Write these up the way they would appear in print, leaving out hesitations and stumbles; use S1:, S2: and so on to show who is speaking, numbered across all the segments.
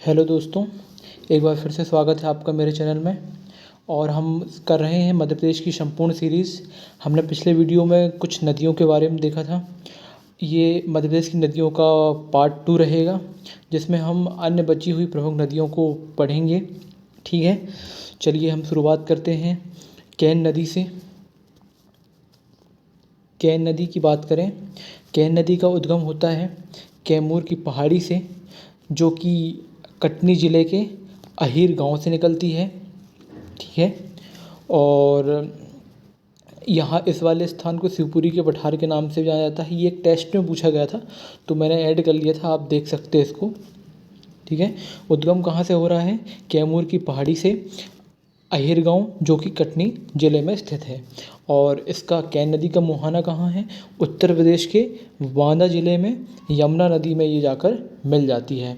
S1: Hello दोस्तों, एक बार फिर से स्वागत है आपका मेरे चैनल में। और हम कर रहे हैं मध्य प्रदेश की संपूर्ण सीरीज़। हमने पिछले वीडियो में कुछ नदियों के बारे में देखा था। ये मध्य प्रदेश की नदियों का पार्ट 2 रहेगा, जिसमें हम अन्य बची हुई प्रमुख नदियों को पढ़ेंगे। ठीक है, चलिए हम शुरुआत करते हैं केन नदी से। केन नदी की बात करें, केन नदी का उद्गम होता है कैमूर की पहाड़ी से, जो कि कटनी ज़िले के अहीर गांव से निकलती है। ठीक है, और यहाँ इस वाले स्थान को शिवपुरी के पठार के नाम से जाना जाता है। ये एक टेस्ट में पूछा गया था, तो मैंने ऐड कर लिया था, आप देख सकते हैं इसको। ठीक है, उद्गम कहाँ से हो रहा है? कैमूर की पहाड़ी से अहीर गांव, जो कि कटनी ज़िले में स्थित है। और इसका कैन नदी का मुहाना कहाँ है? उत्तर प्रदेश के बांदा ज़िले में यमुना नदी में ये जाकर मिल जाती है।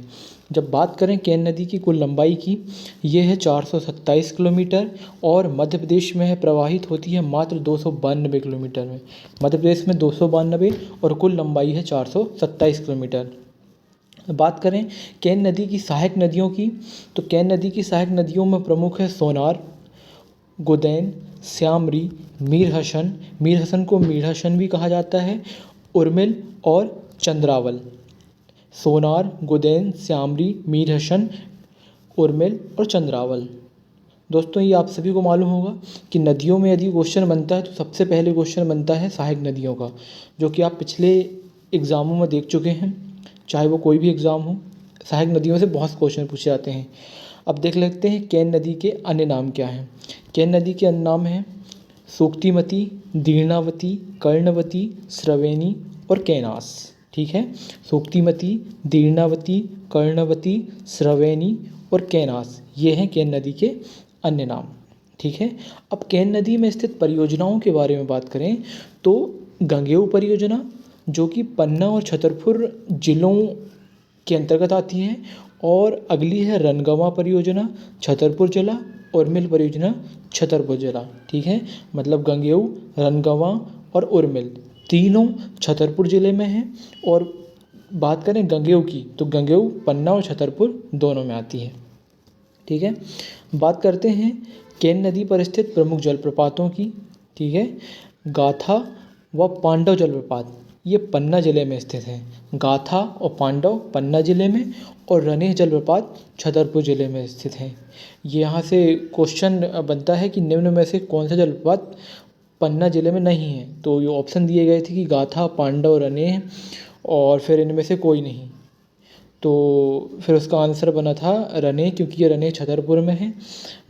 S1: जब बात करें कैन नदी की कुल लंबाई की, ये है 427 किलोमीटर और मध्य प्रदेश में प्रवाहित होती है मात्र 292 किलोमीटर में। मध्य प्रदेश में 292 और कुल लंबाई है 427 किलोमीटर। बात करें केन नदी की सहायक नदियों की, तो केन नदी की सहायक नदियों में प्रमुख है सोनार, गुदैन, श्यामरी, मीर हसन। मीर हसन को मीर हसन भी कहा जाता है, उर्मिल और चंद्रावल। सोनार, गुदैन, श्यामरी, मीर हसन, उर्मिल और चंद्रावल। दोस्तों, ये आप सभी को मालूम होगा कि नदियों में यदि क्वेश्चन बनता है तो सबसे पहले क्वेश्चन बनता है सहायक नदियों का, जो कि आप पिछले एग्ज़ामों में देख चुके हैं, चाहे वो कोई भी एग्ज़ाम हो। सहायक नदियों से बहुत क्वेश्चन पूछे जाते हैं। अब देख लेते हैं केन नदी के अन्य नाम क्या हैं। केन नदी के अन्य नाम हैं सूक्तिमती, दीर्णावती, कर्णवती, स्रवेणी और केनास। ठीक है, सूक्तिमती, दीर्णावती, कर्णवती, स्रवेणी और केनास, ये हैं केन नदी के अन्य नाम। ठीक है, अब केन नदी में स्थित परियोजनाओं के बारे में बात करें तो गंगेऊ परियोजना, जो कि पन्ना और छतरपुर जिलों के अंतर्गत आती है, और अगली है रनगवा परियोजना, छतरपुर जिला, उर्मिल परियोजना, छतरपुर जिला। ठीक है, मतलब गंगेऊ, रनगवा और उर्मिल तीनों छतरपुर ज़िले में हैं। और बात करें गंगेऊ की, तो गंगेऊ पन्ना और छतरपुर दोनों में आती है। ठीक है, बात करते हैं केन नदी पर स्थित प्रमुख जलप्रपातों की। ठीक है, गाथा व पांडव जलप्रपात ये पन्ना ज़िले में स्थित हैं। गाथा और पांडव पन्ना ज़िले में, और रनेह जलप्रपात छतरपुर ज़िले में स्थित हैं। ये यहाँ से क्वेश्चन बनता है कि निम्न में से कौन सा जलप्रपात पन्ना ज़िले में नहीं है। तो ये ऑप्शन दिए गए थे कि गाथा, पांडव, रनेह, और फिर इनमें से कोई नहीं। तो फिर उसका आंसर बना था रनेह, क्योंकि ये रनेह छतरपुर में है।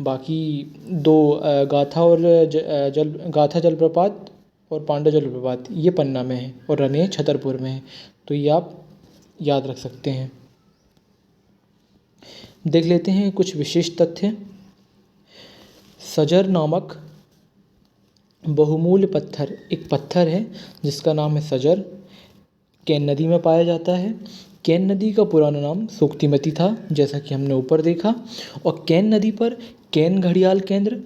S1: बाकी दो गाथा जलप्रपात और पांडव जलप्रपात ये पन्ना में है, और रनेह छतरपुर में है। तो ये आप याद रख सकते हैं। देख लेते हैं कुछ विशेष तथ्य। सजर नामक बहुमूल्य पत्थर, एक पत्थर है जिसका नाम है सजर, केन नदी में पाया जाता है। केन नदी का पुराना नाम सूक्तिमती था, जैसा कि हमने ऊपर देखा। और केन नदी पर केन घड़ियाल केंद्र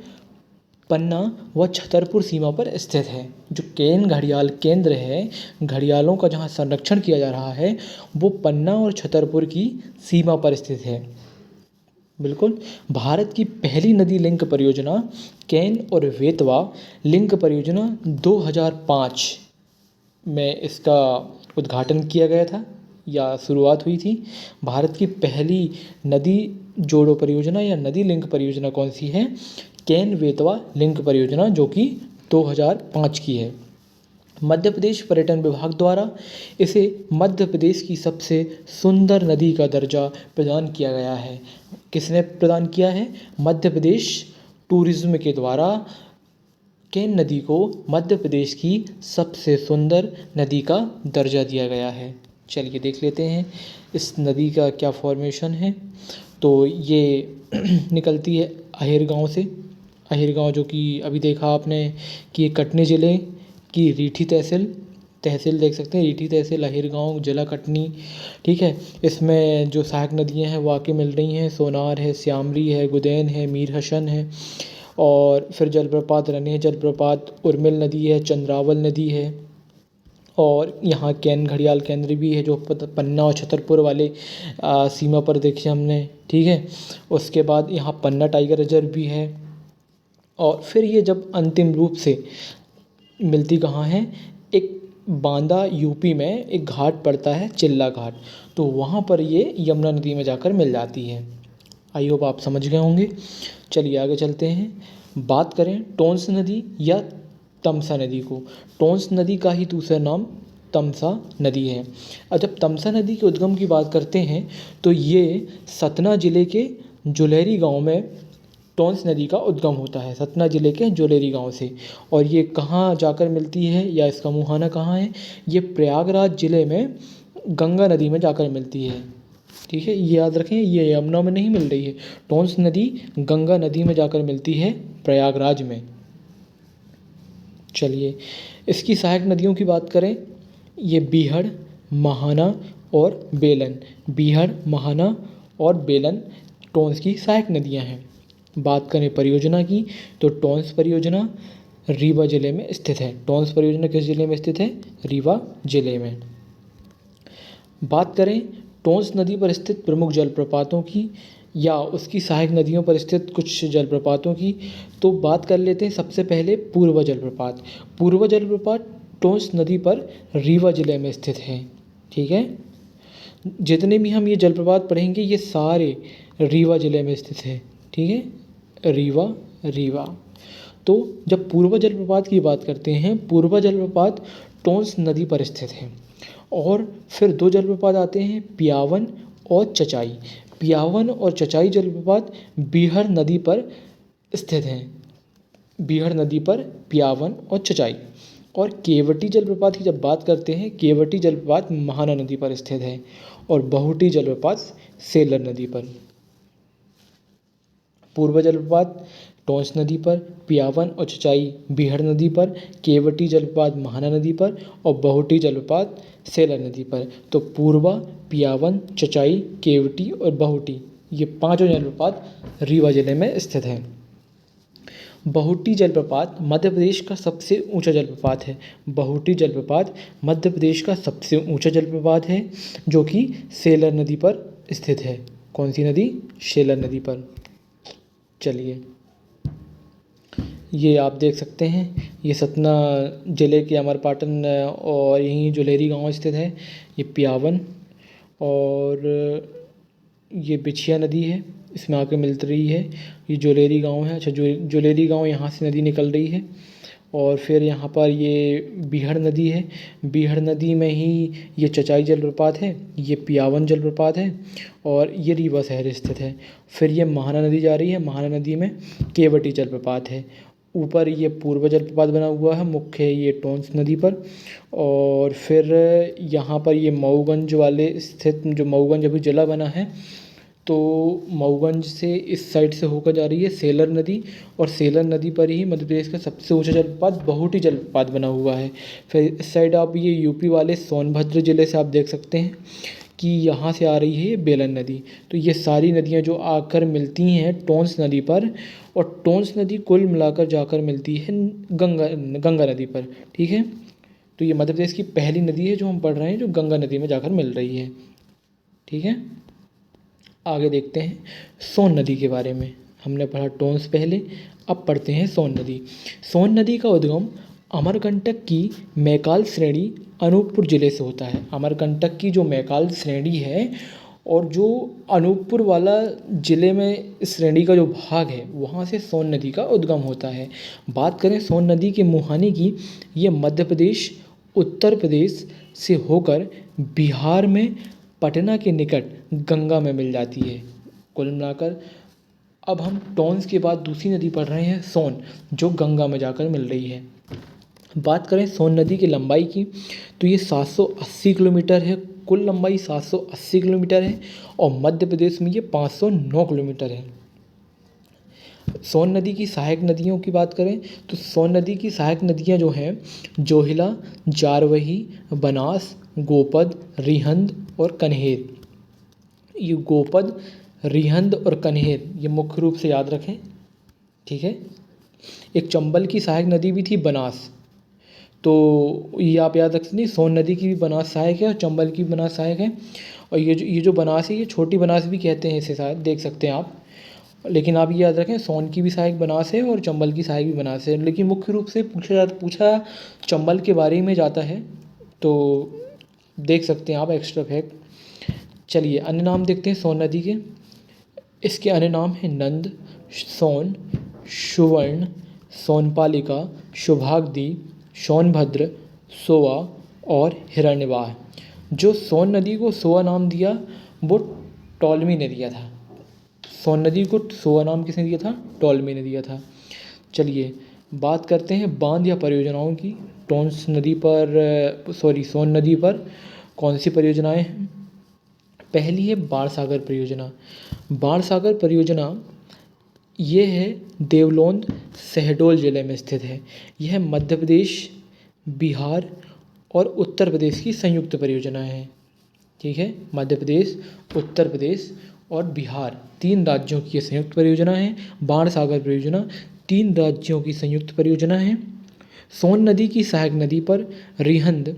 S1: पन्ना व छतरपुर सीमा पर स्थित है। जो केन घड़ियाल केंद्र है, घड़ियालों का जहाँ संरक्षण किया जा रहा है, वो पन्ना और छतरपुर की सीमा पर स्थित है। बिल्कुल, भारत की पहली नदी लिंक परियोजना केन और वेतवा लिंक परियोजना 2005 में इसका उद्घाटन किया गया था या शुरुआत हुई थी। भारत की पहली नदी जोड़ो परियोजना या नदी लिंक परियोजना कौन सी है? केन वेतवा लिंक परियोजना, जो कि 2005 की है। मध्य प्रदेश पर्यटन विभाग द्वारा इसे मध्य प्रदेश की सबसे सुंदर नदी का दर्जा प्रदान किया गया है। किसने प्रदान किया है? मध्य प्रदेश टूरिज्म के द्वारा केन नदी को मध्य प्रदेश की सबसे सुंदर नदी का दर्जा दिया गया है। चलिए देख लेते हैं इस नदी का क्या फॉर्मेशन है। तो ये निकलती है अहीर गांव से। अहीर गांव, जो कि अभी देखा आपने कि कटनी ज़िले की रीठी तहसील देख सकते हैं, रीठी तहसील, अहीर गांव, जिला कटनी। ठीक है, इसमें जो सहायक नदियां हैं वो आके मिल रही हैं। सोनार है, श्यामरी है, गुदैन है, मीर हसन है, और फिर जलप्रपात रनेह जलप्रपात, उर्मिल नदी है, चंद्रावल नदी है, और यहाँ कैन घड़ियाल केंद्र भी है जो पन्ना और छतरपुर वाले सीमा पर देखे हमने, ठीक है। उसके बाद यहाँ पन्ना टाइगर रिजर्व भी है। और फिर ये जब अंतिम रूप से मिलती कहाँ है, एक बांदा यूपी में एक घाट पड़ता है चिल्ला घाट, तो वहाँ पर ये यमुना नदी में जाकर मिल जाती है। आई होप आप समझ गए होंगे। चलिए आगे चलते हैं। बात करें टोंस नदी या तमसा नदी को। टोंस नदी का ही दूसरा नाम तमसा नदी है। और जब तमसा नदी के उद्गम की बात करते हैं तो ये सतना जिले के जुलेरी गांव में टोंस नदी का उद्गम होता है, सतना जिले के जुलेरी गांव से। और ये कहाँ जाकर मिलती है या इसका मुहाना कहाँ है, ये प्रयागराज जिले में गंगा नदी में जाकर मिलती है, ठीक है। ये याद रखें, ये यमुना में नहीं मिल रही है, टोंस नदी गंगा नदी में जाकर मिलती है प्रयागराज में। चलिए इसकी सहायक नदियों की बात करें, ये बीहड़, महाना और बेलन। बीहड़, महाना और बेलन टोंस की सहायक नदियां हैं। बात करें परियोजना की तो टोंस परियोजना रीवा जिले में स्थित है। टोंस परियोजना किस जिले में स्थित है, रीवा जिले में। बात करें टोंस नदी पर स्थित प्रमुख जलप्रपातों की या उसकी सहायक नदियों पर स्थित कुछ जलप्रपातों की, तो बात कर लेते हैं सबसे पहले पूर्वा जलप्रपात। पूर्वा जलप्रपात टोंस नदी पर रीवा जिले में स्थित है, ठीक है। जितने भी हम ये जलप्रपात पढ़ेंगे ये सारे रीवा जिले में स्थित है, ठीक है। रीवा। तो जब पूर्वा जलप्रपात की बात करते हैं, पूर्वा जलप्रपात टोंस नदी पर स्थित है। और फिर दो जलप्रपात आते हैं, पियावन और चचाई। पियावन और चचाई जलप्रपात बीहड़ नदी पर स्थित हैं। बीहड़ नदी पर पियावन और चचाई। और केवटी जलप्रपात की जब बात करते हैं, केवटी जलप्रपात महाना नदी पर स्थित है। और बहुटी जलप्रपात सेलर नदी पर। पूर्व जलप्रपात टोंस नदी पर, पियावन और चचाई बीहड़ नदी पर, केवटी जलप्रपात महाना नदी पर और बहुटी जलप्रपात सेलर नदी पर। तो पूर्वा, पियावन, चचाई, केवटी और बहुटी ये पांचों जलप्रपात रीवा जिले में स्थित हैं। बहुटी जलप्रपात मध्य प्रदेश का सबसे ऊंचा जलप्रपात है। बहुटी जलप्रपात मध्य प्रदेश का सबसे ऊंचा जलप्रपात है जो कि सेलर नदी पर स्थित है। कौन सी नदी, सेलर नदी पर। चलिए ये आप देख सकते हैं, ये सतना जिले के अमरपाटन और यहीं जुलेरी गांव स्थित है। ये पियावन और ये बिछिया नदी है, इसमें आके मिल रही है। ये जुलेरी गांव है। अच्छा, जुलेरी गांव यहाँ से नदी निकल रही है। और फिर यहाँ पर ये बीहड़ नदी है। बीहड़ नदी में ही ये चचाई जलप्रपात है, ये पियावन जलप्रपात है और ये रीवा शहर स्थित है। फिर ये महाना नदी जा रही है, महाना नदी में केवटी जलप्रपात है। ऊपर ये पूर्व जलप्रपात बना हुआ है मुख्य ये टोंस नदी पर। और फिर यहाँ पर ये मऊगंज वाले स्थित, जो मऊगंज अभी जिला बना है, तो मऊगंज से इस साइड से होकर जा रही है सेलर नदी। और सेलर नदी पर ही मध्य प्रदेश का सबसे ऊंचा जलप्रपात बहुटी जलप्रपात बना हुआ है। फिर इस साइड आप ये यूपी वाले सोनभद्र जिले से आप देख सकते हैं कि यहाँ से आ रही है ये बेलन नदी। तो ये सारी नदियाँ जो आकर मिलती हैं टोंस नदी पर, और टोंस नदी कुल मिलाकर जाकर मिलती है गंगा नदी पर, ठीक है। तो ये मध्य प्रदेश की पहली नदी है जो हम पढ़ रहे हैं, जो गंगा नदी में जाकर मिल रही है, ठीक है। आगे देखते हैं सोन नदी के बारे में। हमने पढ़ा टोंस पहले, अब पढ़ते हैं सोन नदी। सोन नदी का उद्गम अमरकंटक की मैकाल श्रेणी अनूपपुर जिले से होता है। अमरकंटक की जो मैकाल श्रेणी है और जो अनूपपुर वाला जिले में श्रेणी का जो भाग है, वहाँ से सोन नदी का उद्गम होता है। बात करें सोन नदी के मुहाने की, ये मध्य प्रदेश, उत्तर प्रदेश से होकर बिहार में पटना के निकट गंगा में मिल जाती है। कुल मिलाकर अब हम टोंस के बाद दूसरी नदी पढ़ रहे हैं सोन, जो गंगा में जाकर मिल रही है। बात करें सोन नदी की लंबाई की, तो ये 780 किलोमीटर है। कुल लंबाई 780 किलोमीटर है और मध्य प्रदेश में ये 509 किलोमीटर है। सोन नदी की सहायक नदियों की बात करें तो सोन नदी की सहायक नदियाँ जो हैं, जोहिला, जारवही, बनास, गोपद, रिहंद और कन्हेर। ये गोपद, रिहंद और कन्हेर ये मुख्य रूप से याद रखें, ठीक है। एक चंबल की सहायक नदी भी थी बनास। तो ये आप याद रख सकते, सोन नदी की भी बनास सहायक है और चंबल की भी बनास सहायक है। और ये जो बनास है, ये छोटी बनास भी कहते हैं इसे, शायद देख सकते हैं आप। लेकिन आप ये याद रखें, सोन की भी सहायक बनास है और चंबल की सहायक भी बनास है, लेकिन मुख्य रूप से पूछा चंबल के बारे में जाता है। तो देख सकते हैं आप एक्स्ट्रा फैक्ट। चलिए अन्य नाम देखते हैं सोन नदी के। इसके अन्य नाम हैं नंद, सोन, सुवर्ण, सोनपालिका, शुभांगी, सोनभद्र, सोआ और हिरण्यवाह। जो सोन नदी को सोआ नाम दिया वो टॉलमी ने दिया था। सोन नदी को सोआ नाम किसने दिया था? टॉलमी ने दिया था। चलिए बात करते हैं बांध या परियोजनाओं की। सोन नदी पर कौन सी परियोजनाएं हैं? पहली है बाणसागर परियोजना। बाणसागर परियोजना ये है देवलोंद शहडोल जिले में स्थित है। यह मध्य प्रदेश, बिहार और उत्तर प्रदेश की संयुक्त परियोजना है। ठीक है, मध्य प्रदेश, उत्तर प्रदेश और बिहार, 3 राज्यों की यह संयुक्त परियोजना है। बाणसागर परियोजना 3 राज्यों की संयुक्त परियोजना है। सोन नदी की सहायक नदी पर रिहंद,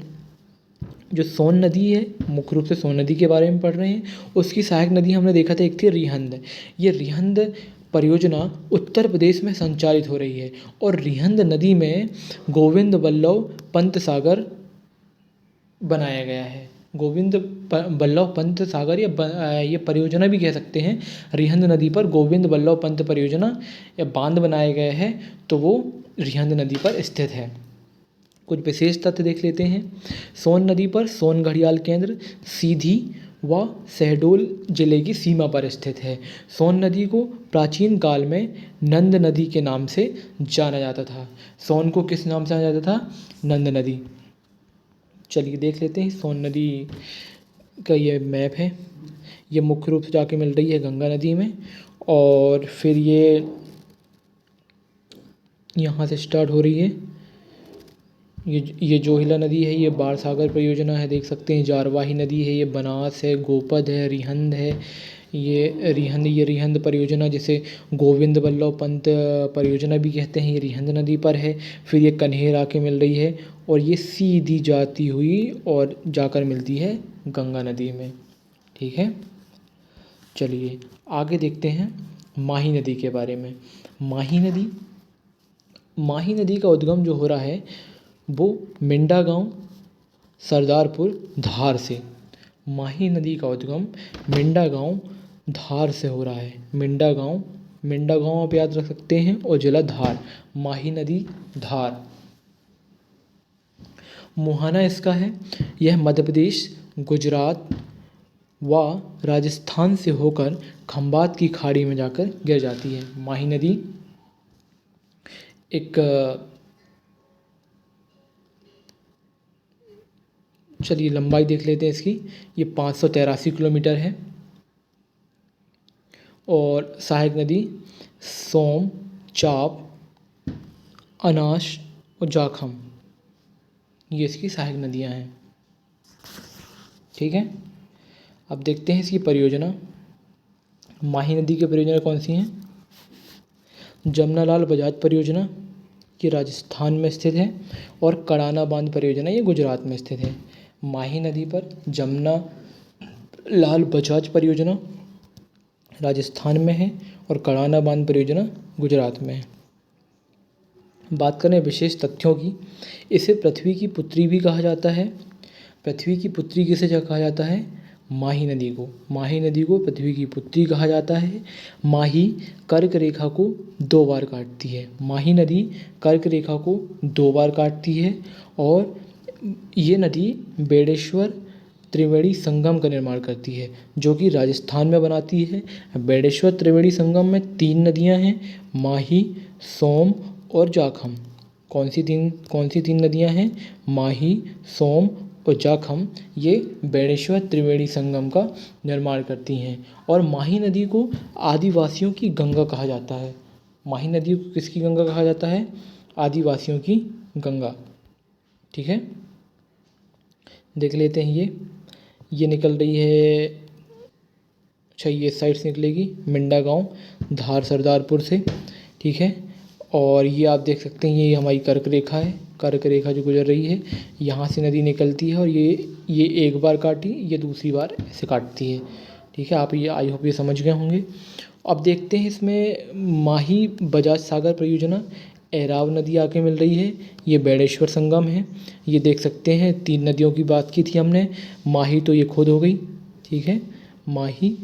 S1: जो सोन नदी है, मुख्य रूप से सोन नदी के बारे में पढ़ रहे हैं, उसकी सहायक नदी हमने देखा था एक थी रिहंद। ये रिहंद परियोजना उत्तर प्रदेश में संचालित हो रही है और रिहंद नदी में गोविंद बल्लभ पंत सागर बनाया गया है। गोविंद बल्लभ पंत सागर या ये परियोजना भी कह सकते हैं। रिहंद नदी पर गोविंद बल्लभ पंत परियोजना या बांध बनाया गया है, तो वो रिहंद नदी पर स्थित है। कुछ विशेष तथ्य देख लेते हैं। सोन नदी पर सोन घड़ियाल केंद्र सीधी व शहडोल जिले की सीमा पर स्थित है। सोन नदी को प्राचीन काल में नंद नदी के नाम से जाना जाता था। सोन को किस नाम से जाना जाता था? नंद नदी। चलिए देख लेते हैं सोन नदी का ये मैप है। ये मुख्य रूप से जाके मिल रही है गंगा नदी में, और फिर ये यहाँ से स्टार्ट हो रही है। ये जोहिला नदी है, ये बाणसागर परियोजना है, देख सकते हैं। जारवाही नदी है, ये बनास है, गोपद है, रिहंद है। ये रिहंद परियोजना जिसे गोविंद बल्लभ पंत परियोजना भी कहते हैं, ये रिहंद नदी पर है। फिर ये कन्हेर आके मिल रही है और ये सीधी जाती हुई और जाकर मिलती है गंगा नदी में। ठीक है, चलिए आगे देखते हैं माही नदी के बारे में। माही नदी का उद्गम जो हो रहा है वो मिंडा गांव, सरदारपुर, धार से। माही नदी का उद्गम मिंडा गांव, धार से हो रहा है। मिंडा गांव आप याद रख सकते हैं, और जिला धार। माही नदी धार। मुहाना इसका है, यह मध्य प्रदेश, गुजरात व राजस्थान से होकर खंबात की खाड़ी में जाकर गिर जाती है। माही नदी एक, चलिए लंबाई देख लेते हैं इसकी। ये 583 किलोमीटर है। और सहायक नदी सोम, चाप, अनाश और जाखम, ये इसकी सहायक नदियां हैं। ठीक है, अब देखते हैं इसकी परियोजना। माही नदी की परियोजना कौन सी हैं? जमनालाल बजाज परियोजना, ये राजस्थान में स्थित है। और कड़ाना बांध परियोजना, ये गुजरात में स्थित है। माही नदी पर जमना लाल बजाज परियोजना राजस्थान में है और कड़ाना बांध परियोजना गुजरात में है। बात करें विशेष तथ्यों की, इसे पृथ्वी की पुत्री भी कहा जाता है। पृथ्वी की पुत्री किसे कहा जाता है? माही नदी को। माही नदी को पृथ्वी की पुत्री कहा जाता है। माही कर्क रेखा को 2 बार काटती है। माही नदी कर्क रेखा को 2 बार काटती है और ये नदी बेड़ेश्वर त्रिवेणी संगम का निर्माण करती है, जो कि राजस्थान में बनाती है। बेड़ेश्वर त्रिवेणी संगम में 3 नदियां हैं, माही, सोम और जाखम। कौन सी तीन नदियां हैं? माही, सोम और जाखम, ये बेड़ेश्वर त्रिवेणी संगम का निर्माण करती हैं। और माही नदी को आदिवासियों की गंगा कहा जाता है। माही नदी को किसकी गंगा कहा जाता है? आदिवासियों की गंगा। ठीक है, देख लेते हैं। ये निकल रही है, अच्छा ये साइड से निकलेगी मिंडा गांव, धार, सरदारपुर से। ठीक है, और ये आप देख सकते हैं, ये हमारी कर्क रेखा है, कर्क रेखा जो गुजर रही है, यहाँ से नदी निकलती है और ये एक बार काटी, ये दूसरी बार ऐसे काटती है। ठीक है, आप ये आई होप ये समझ गए होंगे। अब देखते हैं इसमें माही बजाज सागर परियोजना, एराव नदी आके मिल रही है, ये बेड़ेश्वर संगम है। ये देख सकते हैं 3 नदियों की बात की थी हमने, माही तो ये खुद हो गई, ठीक है, माही,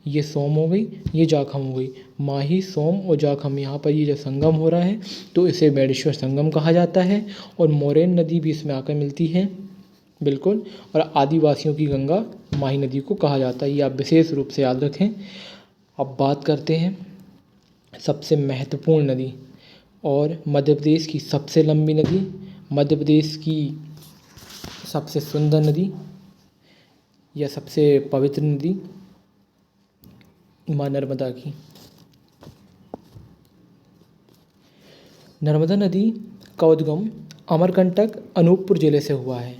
S1: ये सोम हो गई, ये जाखम हो गई। माही, सोम और जाखम, यहाँ पर ये जब संगम हो रहा है तो इसे बेड़ेश्वर संगम कहा जाता है। और मोरेन नदी भी इसमें आकर मिलती है, बिल्कुल। और आदिवासियों की गंगा माही नदी को कहा जाता है, ये आप विशेष रूप से याद रखें। अब बात करते हैं सबसे महत्वपूर्ण नदी और मध्य प्रदेश की सबसे लंबी नदी, मध्य प्रदेश की सबसे सुंदर नदी या सबसे पवित्र नदी, माँ नर्मदा की। नर्मदा नदी का उद्गम अमरकंटक अनूपपुर जिले से हुआ है।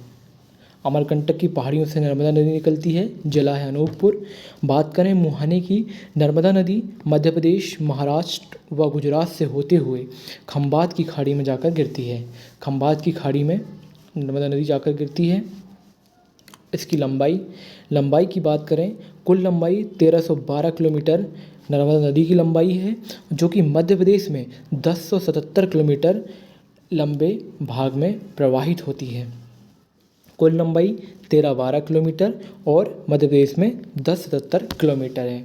S1: अमरकंटक की पहाड़ियों से नर्मदा नदी निकलती है, जिला है अनूपपुर। बात करें मुहाने की, नर्मदा नदी मध्य प्रदेश, महाराष्ट्र व गुजरात से होते हुए खंबात की खाड़ी में जाकर गिरती है। खंबात की खाड़ी में नर्मदा नदी जाकर गिरती है। इसकी लंबाई की बात करें, कुल लंबाई 1312 किलोमीटर नर्मदा नदी की लंबाई है, जो कि मध्य प्रदेश में 1077 किलोमीटर लंबे भाग में प्रवाहित होती है। कुल लंबाई 1312 किलोमीटर और मध्य प्रदेश में 1077 किलोमीटर है।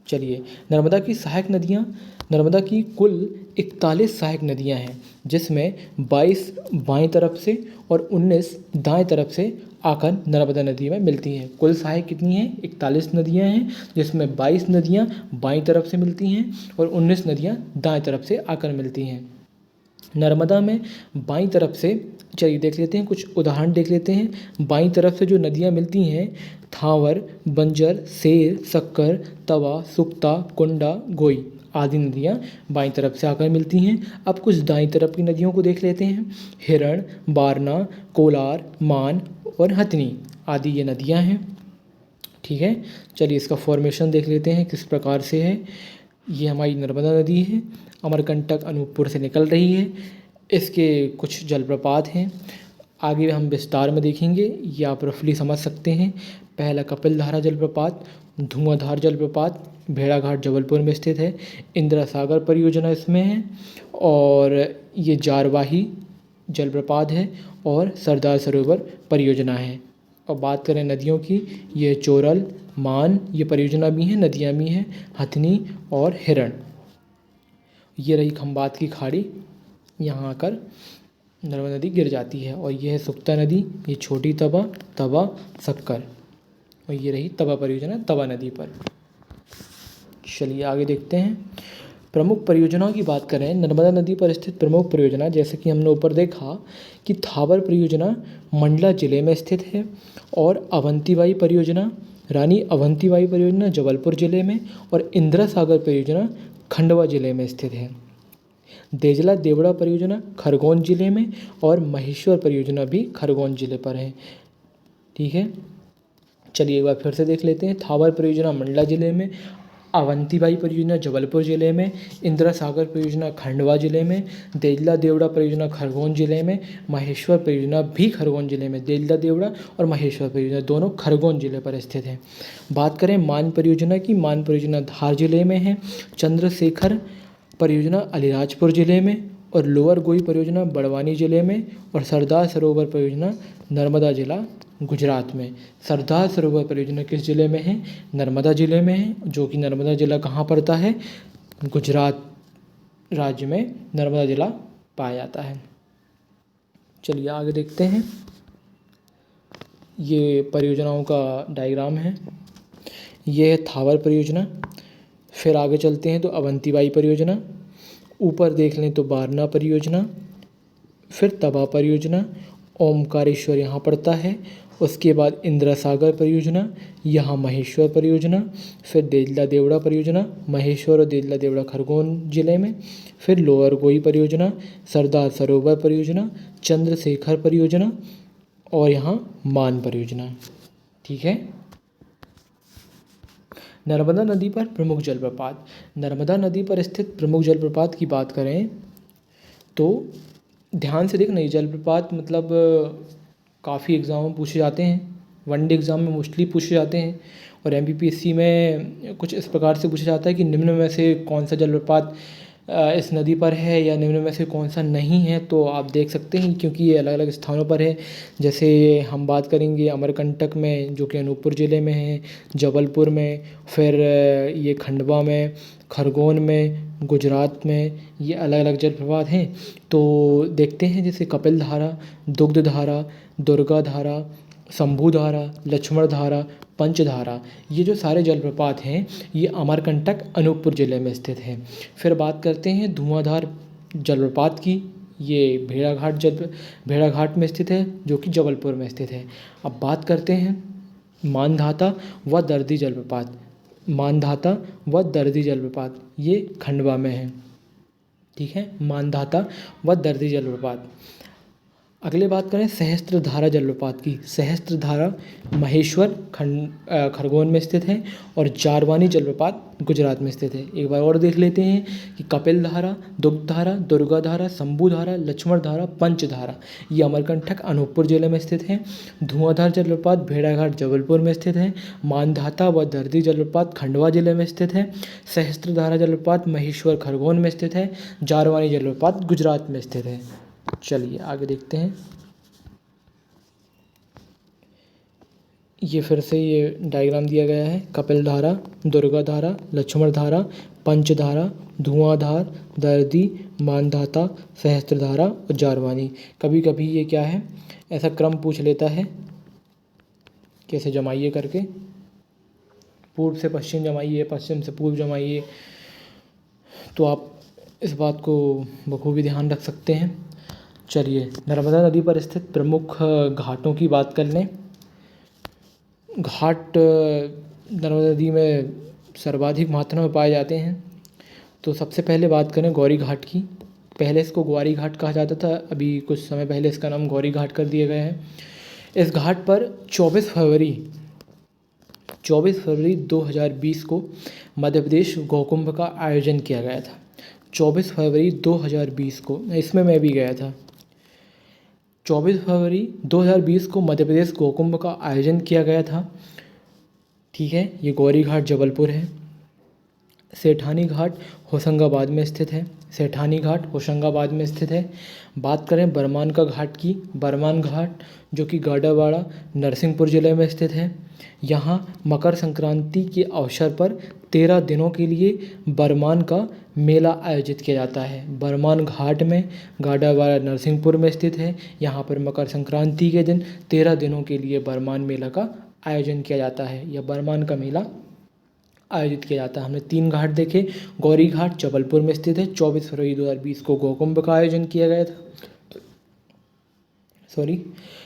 S1: चलिए, नर्मदा की सहायक नदियाँ, नर्मदा की कुल 41 सहायक नदियाँ हैं, जिसमें 22 बाईं तरफ से और 19 दाएं तरफ से आकर नर्मदा नदी में मिलती हैं। कुल सहायक कितनी हैं? 41 नदियाँ हैं, जिसमें 22 नदियाँ बाईं तरफ से मिलती हैं और 19 नदियाँ दाएं तरफ से आकर मिलती हैं। नर्मदा में बाईं तरफ से, चलिए देख लेते हैं, कुछ उदाहरण देख लेते हैं। बाईं तरफ से जो नदियाँ मिलती हैं, थावर, बंजर, सेर, शक्कर, तवा, सुक्ता, कुंडा, गोई आदि नदियाँ बाईं तरफ से आकर मिलती हैं। अब कुछ दाईं तरफ की नदियों को देख लेते हैं। हिरण, बारना, कोलार, मान और हथनी आदि ये नदियाँ हैं। ठीक है, चलिए इसका फॉर्मेशन देख लेते हैं किस प्रकार से है। ये हमारी नर्मदा नदी है, अमरकंटक अनूपपुर से निकल रही है। इसके कुछ जलप्रपात हैं, आगे हम विस्तार में देखेंगे, ये आप रफली समझ सकते हैं। पहला कपिलधारा जलप्रपात, धुआंधार जलप्रपात भेड़ाघाट जबलपुर में स्थित है। इंदिरा सागर परियोजना इसमें है और ये जारवाही जलप्रपात है और सरदार सरोवर परियोजना है। और बात करें नदियों की, ये चोरल, मान ये परियोजना भी हैं, नदियाँ भी हैं, हथनी और हिरण। ये रही खंबात की खाड़ी, यहाँ आकर नर्मदा नदी गिर जाती है। और ये है सुक्ता नदी, ये छोटी तवा, तवा, शक्कर, और ये रही तवा परियोजना तवा नदी पर। चलिए आगे देखते हैं। प्रमुख परियोजनाओं की बात करें, नर्मदा नदी पर स्थित प्रमुख परियोजना, जैसे कि हमने ऊपर देखा कि थावर परियोजना मंडला जिले में स्थित है और अवंतीबाई परियोजना, रानी अवंतीबाई परियोजना जबलपुर जिले में और इंदिरा सागर परियोजना खंडवा जिले में स्थित है। देजला देवड़ा परियोजना खरगोन जिले में और महेश्वर परियोजना भी खरगोन जिले पर है। ठीक है, चलिए एक बार फिर से देख लेते हैं। थावर परियोजना मंडला जिले में, अवंतीबाई परियोजना जबलपुर जिले में, इंदिरा सागर परियोजना खंडवा जिले में, देजला देवड़ा परियोजना खरगोन जिले में, महेश्वर परियोजना भी खरगोन जिले में। देजला देवड़ा और महेश्वर परियोजना दोनों खरगोन जिले पर स्थित है। बात करें मान परियोजना की, मान परियोजना धार जिले में है, चंद्रशेखर परियोजना अलीराजपुर जिले में और लोअर गोई परियोजना बड़वानी जिले में और सरदार सरोवर परियोजना नर्मदा जिला गुजरात में। सरदार सरोवर परियोजना किस जिले में है? नर्मदा जिले में है, जो कि नर्मदा जिला कहाँ पड़ता है? गुजरात राज्य में नर्मदा जिला पाया जाता है। चलिए आगे देखते हैं, ये परियोजनाओं का डायग्राम है। ये है थावर परियोजना, फिर आगे चलते हैं तो अवंतीबाई परियोजना, ऊपर देख लें तो बारना परियोजना, फिर तवा परियोजना, ओमकारेश्वर यहाँ पड़ता है, उसके बाद इंदिरा सागर परियोजना, यहाँ महेश्वर परियोजना, फिर देजला देवड़ा परियोजना, महेश्वर और देजला देवड़ा खरगोन जिले में, फिर लोअर गोई परियोजना, सरदार सरोवर परियोजना, चंद्रशेखर परियोजना और यहाँ मान परियोजना। ठीक है, नर्मदा नदी पर प्रमुख जलप्रपात। नर्मदा नदी पर स्थित प्रमुख जलप्रपात की बात करें तो ध्यान से देखना, ये जलप्रपात मतलब काफ़ी एग्ज़ाम में पूछे जाते हैं, वनडे एग्ज़ाम में मोस्टली पूछे जाते हैं और एमपीपीएससी में कुछ इस प्रकार से पूछा जाता है कि निम्न में से कौन सा जलप्रपात इस नदी पर है या निम्न में से कौन सा नहीं है। तो आप देख सकते हैं क्योंकि ये अलग अलग स्थानों पर है। जैसे हम बात करेंगे अमरकंटक में जो कि अनूपपुर ज़िले में है, जबलपुर में, फिर ये खंडवा में, खरगोन में, गुजरात में, ये अलग अलग जलप्रपात हैं। तो देखते हैं जैसे कपिल धारा, दुग्ध धारा, दुर्गा धारा, शंभू धारा, लक्ष्मण धारा, पंचधारा, ये जो सारे जलप्रपात हैं ये अमरकंटक अनूपपुर ज़िले में स्थित हैं। फिर बात करते हैं धुआंधार जलप्रपात की। ये भेड़ाघाट में स्थित है जो कि जबलपुर में स्थित है। अब बात करते हैं मानधाता व दर्दी जलप्रपात। मानधाता व दर्दी जलप्रपात ये खंडवा में है, ठीक है, मानधाता व दर्दी जलप्रपात। अगले बात करें सहस्त्रधारा जलप्रपात की। सहस्त्रधारा महेश्वर खरगोन में स्थित है और जारवानी जलप्रपात गुजरात में स्थित है। एक बार और देख लेते हैं कि कपिल धारा, दुग्ध धारा, दुर्गा धारा, शंभू धारा, लक्ष्मण धारा, पंचधारा, ये अमरकंटक अनूपपुर जिले में स्थित है। धुआंधार जलप्रपात भेड़ाघाट जबलपुर में स्थित है। मानधाता व दर्दी जलप्रपात खंडवा जिले में स्थित है। सहस्त्रधारा जलप्रपात महेश्वर खरगोन में स्थित है। जारवानी जलप्रपात गुजरात में स्थित है। चलिए आगे देखते हैं। ये फिर से ये डायग्राम दिया गया है। कपिल धारा, दुर्गा धारा, लक्ष्मण धारा, पंचधारा, धुआंधार, दर्दी, मानधाता, सहस्त्रधारा और जारवानी। कभी कभी ये क्या है, ऐसा क्रम पूछ लेता है, कैसे जमाइए करके, पूर्व से पश्चिम जमाइए, पश्चिम से पूर्व जमाइए। तो आप इस बात को बखूबी ध्यान रख सकते हैं। चलिए नर्मदा नदी पर स्थित प्रमुख घाटों की बात कर लें। घाट नर्मदा नदी में सर्वाधिक मात्रा में पाए जाते हैं। तो सबसे पहले बात करें गौरी घाट की। पहले इसको ग्वारी घाट कहा जाता था, अभी कुछ समय पहले इसका नाम गौरी घाट कर दिया गया है। इस घाट पर 24 फरवरी 2020 को मध्य प्रदेश गौकुंभ का आयोजन किया गया था। 24 फरवरी 2020 को, इसमें मैं भी गया था। 24 फरवरी 2020 को मध्य प्रदेश गौकुंभ का आयोजन किया गया था, ठीक है। ये गौरी घाट जबलपुर है। सेठानी घाट होशंगाबाद में स्थित है। सेठानी घाट होशंगाबाद में स्थित है। बात करें बरमान का घाट की। बरमान घाट जो कि गाडावाड़ा नरसिंहपुर ज़िले में स्थित है। यहाँ मकर संक्रांति के अवसर पर 13 दिनों के लिए बरमान का मेला आयोजित किया जाता है। बरमान घाट में गाडावाड़ा नरसिंहपुर में स्थित है। यहाँ पर मकर संक्रांति के दिन 13 दिनों के लिए बरमान मेला का आयोजन किया जाता है या बरमान का मेला आयोजित किया जाता है। हमने 3 घाट देखे। गौरी घाट जबलपुर में स्थित है। 24 फरवरी 2020 को गौकुंभ का आयोजन किया गया था।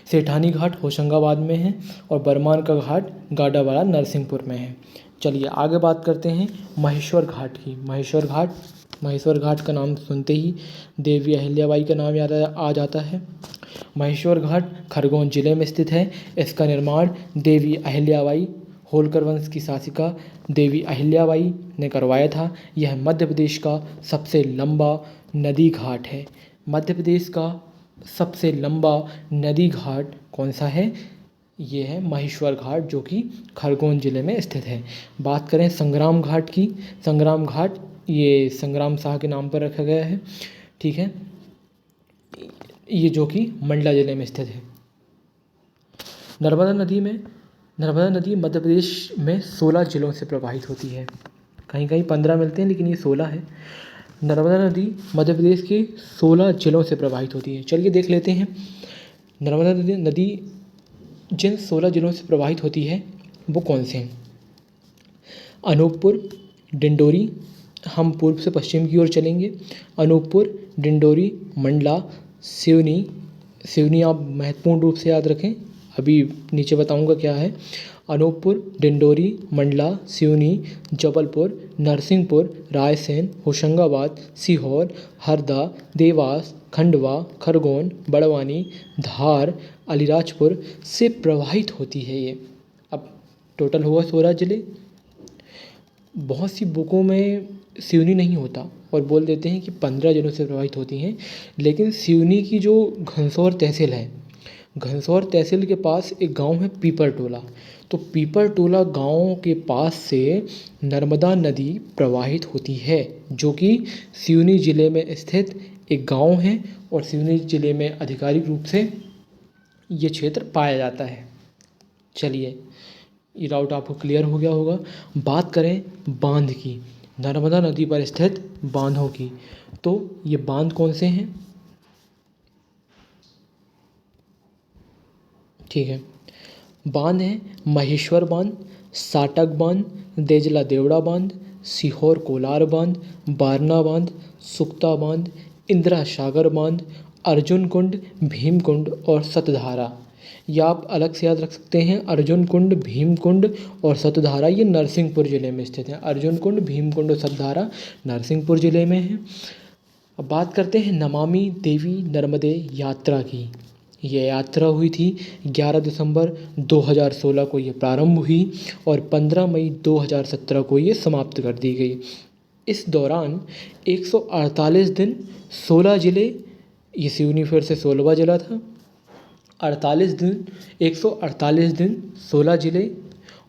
S1: सेठानी घाट होशंगाबाद में है और बरमान का घाट गाडावाड़ा नरसिंहपुर में है। चलिए आगे बात करते हैं महेश्वर घाट की। महेश्वर घाट का नाम सुनते ही देवी अहिल्याबाई का नाम याद आ जाता है। महेश्वर घाट खरगोन जिले में स्थित है। इसका निर्माण देवी अहिल्याबाई, होलकर वंश की शासिका देवी अहिल्याबाई ने करवाया था। यह मध्य प्रदेश का सबसे लंबा नदी घाट है। मध्य प्रदेश का सबसे लंबा नदी घाट कौन सा है? ये है महेश्वर घाट जो कि खरगोन ज़िले में स्थित है। बात करें संग्राम घाट की। संग्राम घाट ये संग्राम शाह के नाम पर रखा गया है, ठीक है। ये जो कि मंडला ज़िले में स्थित है। नर्मदा नदी मध्य प्रदेश में 16 जिलों से प्रवाहित होती है। कहीं कहीं 15 मिलते हैं लेकिन ये 16 है। नर्मदा नदी मध्य प्रदेश के 16 जिलों से प्रवाहित होती है। चलिए देख लेते हैं नर्मदा नदी जिन 16 जिलों से प्रवाहित होती है वो कौन से हैं। अनूपपुर, डिंडोरी, हम पूर्व से पश्चिम की ओर चलेंगे। अनूपपुर, डिंडोरी, मंडला, सिवनी आप महत्वपूर्ण रूप से याद रखें, अभी नीचे बताऊंगा क्या है। अनूपपुर, डिंडोरी, मंडला, सिवनी, जबलपुर, नरसिंहपुर, रायसेन, होशंगाबाद, सीहोर, हरदा, देवास, खंडवा, खरगोन, बड़वानी, धार, अलीराजपुर से प्रवाहित होती है ये। अब टोटल हुआ 16 जिले। बहुत सी बुकों में सिवनी नहीं होता और बोल देते हैं कि 15 जिलों से प्रभावित होती हैं, लेकिन सिवनी की जो घनसौर तहसील है, घनसौर तहसील के पास एक गांव है पीपर टोला। तो पीपर टोला गांव के पास से नर्मदा नदी प्रवाहित होती है, जो कि सिवनी ज़िले में स्थित एक गांव है और सिवनी ज़िले में आधिकारिक रूप से ये क्षेत्र पाया जाता है। चलिए, ये डाउट आपको क्लियर हो गया होगा। बात करें बांध की, नर्मदा नदी पर स्थित बांधों की, तो ये बांध कौन से हैं? ठीक है, बांध हैं महेश्वर बांध, साटक बांध, देजला देवड़ा बांध, सीहोर कोलार बांध, बारना बांध, सुक्ता बांध, इंदिरा सागर बांध, अर्जुन कुंड, भीम कुंड और सतधारा। या आप अलग से याद रख सकते हैं, अर्जुन कुंड, भीम कुंड और सतधारा ये नरसिंहपुर ज़िले में स्थित हैं। अर्जुन कुंड, भीम कुंड और सतधारा नरसिंहपुर ज़िले में है। अब बात करते हैं नमामि देवी नर्मदे यात्रा की। ये यात्रा हुई थी 11 दिसंबर 2016 को ये प्रारंभ हुई और 15 मई 2017 को ये समाप्त कर दी गई। इस दौरान 148 दिन 16 ज़िले, ये सिवनी फिर से 16वां ज़िला था, 148 दिन 16 ज़िले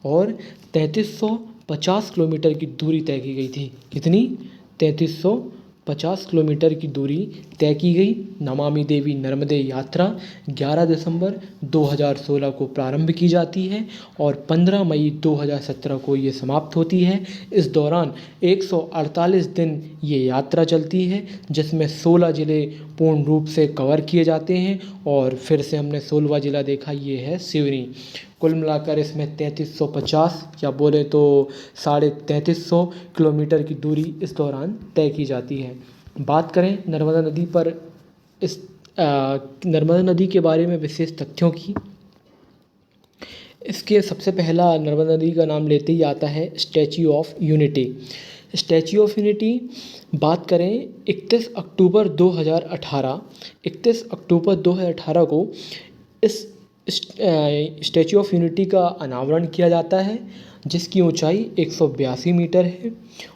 S1: और 3350 किलोमीटर की दूरी तय की गई थी। कितनी? 3350 किलोमीटर की दूरी तय की गई। नमामि देवी नर्मदे यात्रा 11 दिसंबर 2016 को प्रारंभ की जाती है और 15 मई 2017 को ये समाप्त होती है। इस दौरान 148 दिन ये यात्रा चलती है, जिसमें 16 ज़िले पूर्ण रूप से कवर किए जाते हैं और फिर से हमने 16वां ज़िला देखा, ये है सिवनी। कुल मिलाकर इसमें 3350 या बोले तो 3350 किलोमीटर की दूरी इस दौरान तय की जाती है। बात करें नर्मदा नदी पर, इस नर्मदा नदी के बारे में विशेष तथ्यों की, इसके सबसे पहला नर्मदा नदी का नाम लेते ही आता है statue of unity. Statue of unity बात करें 31 अक्टूबर 2018 को इस स्टैच्यू ऑफ यूनिटी का अनावरण किया जाता है, जिसकी ऊंचाई 182 मीटर है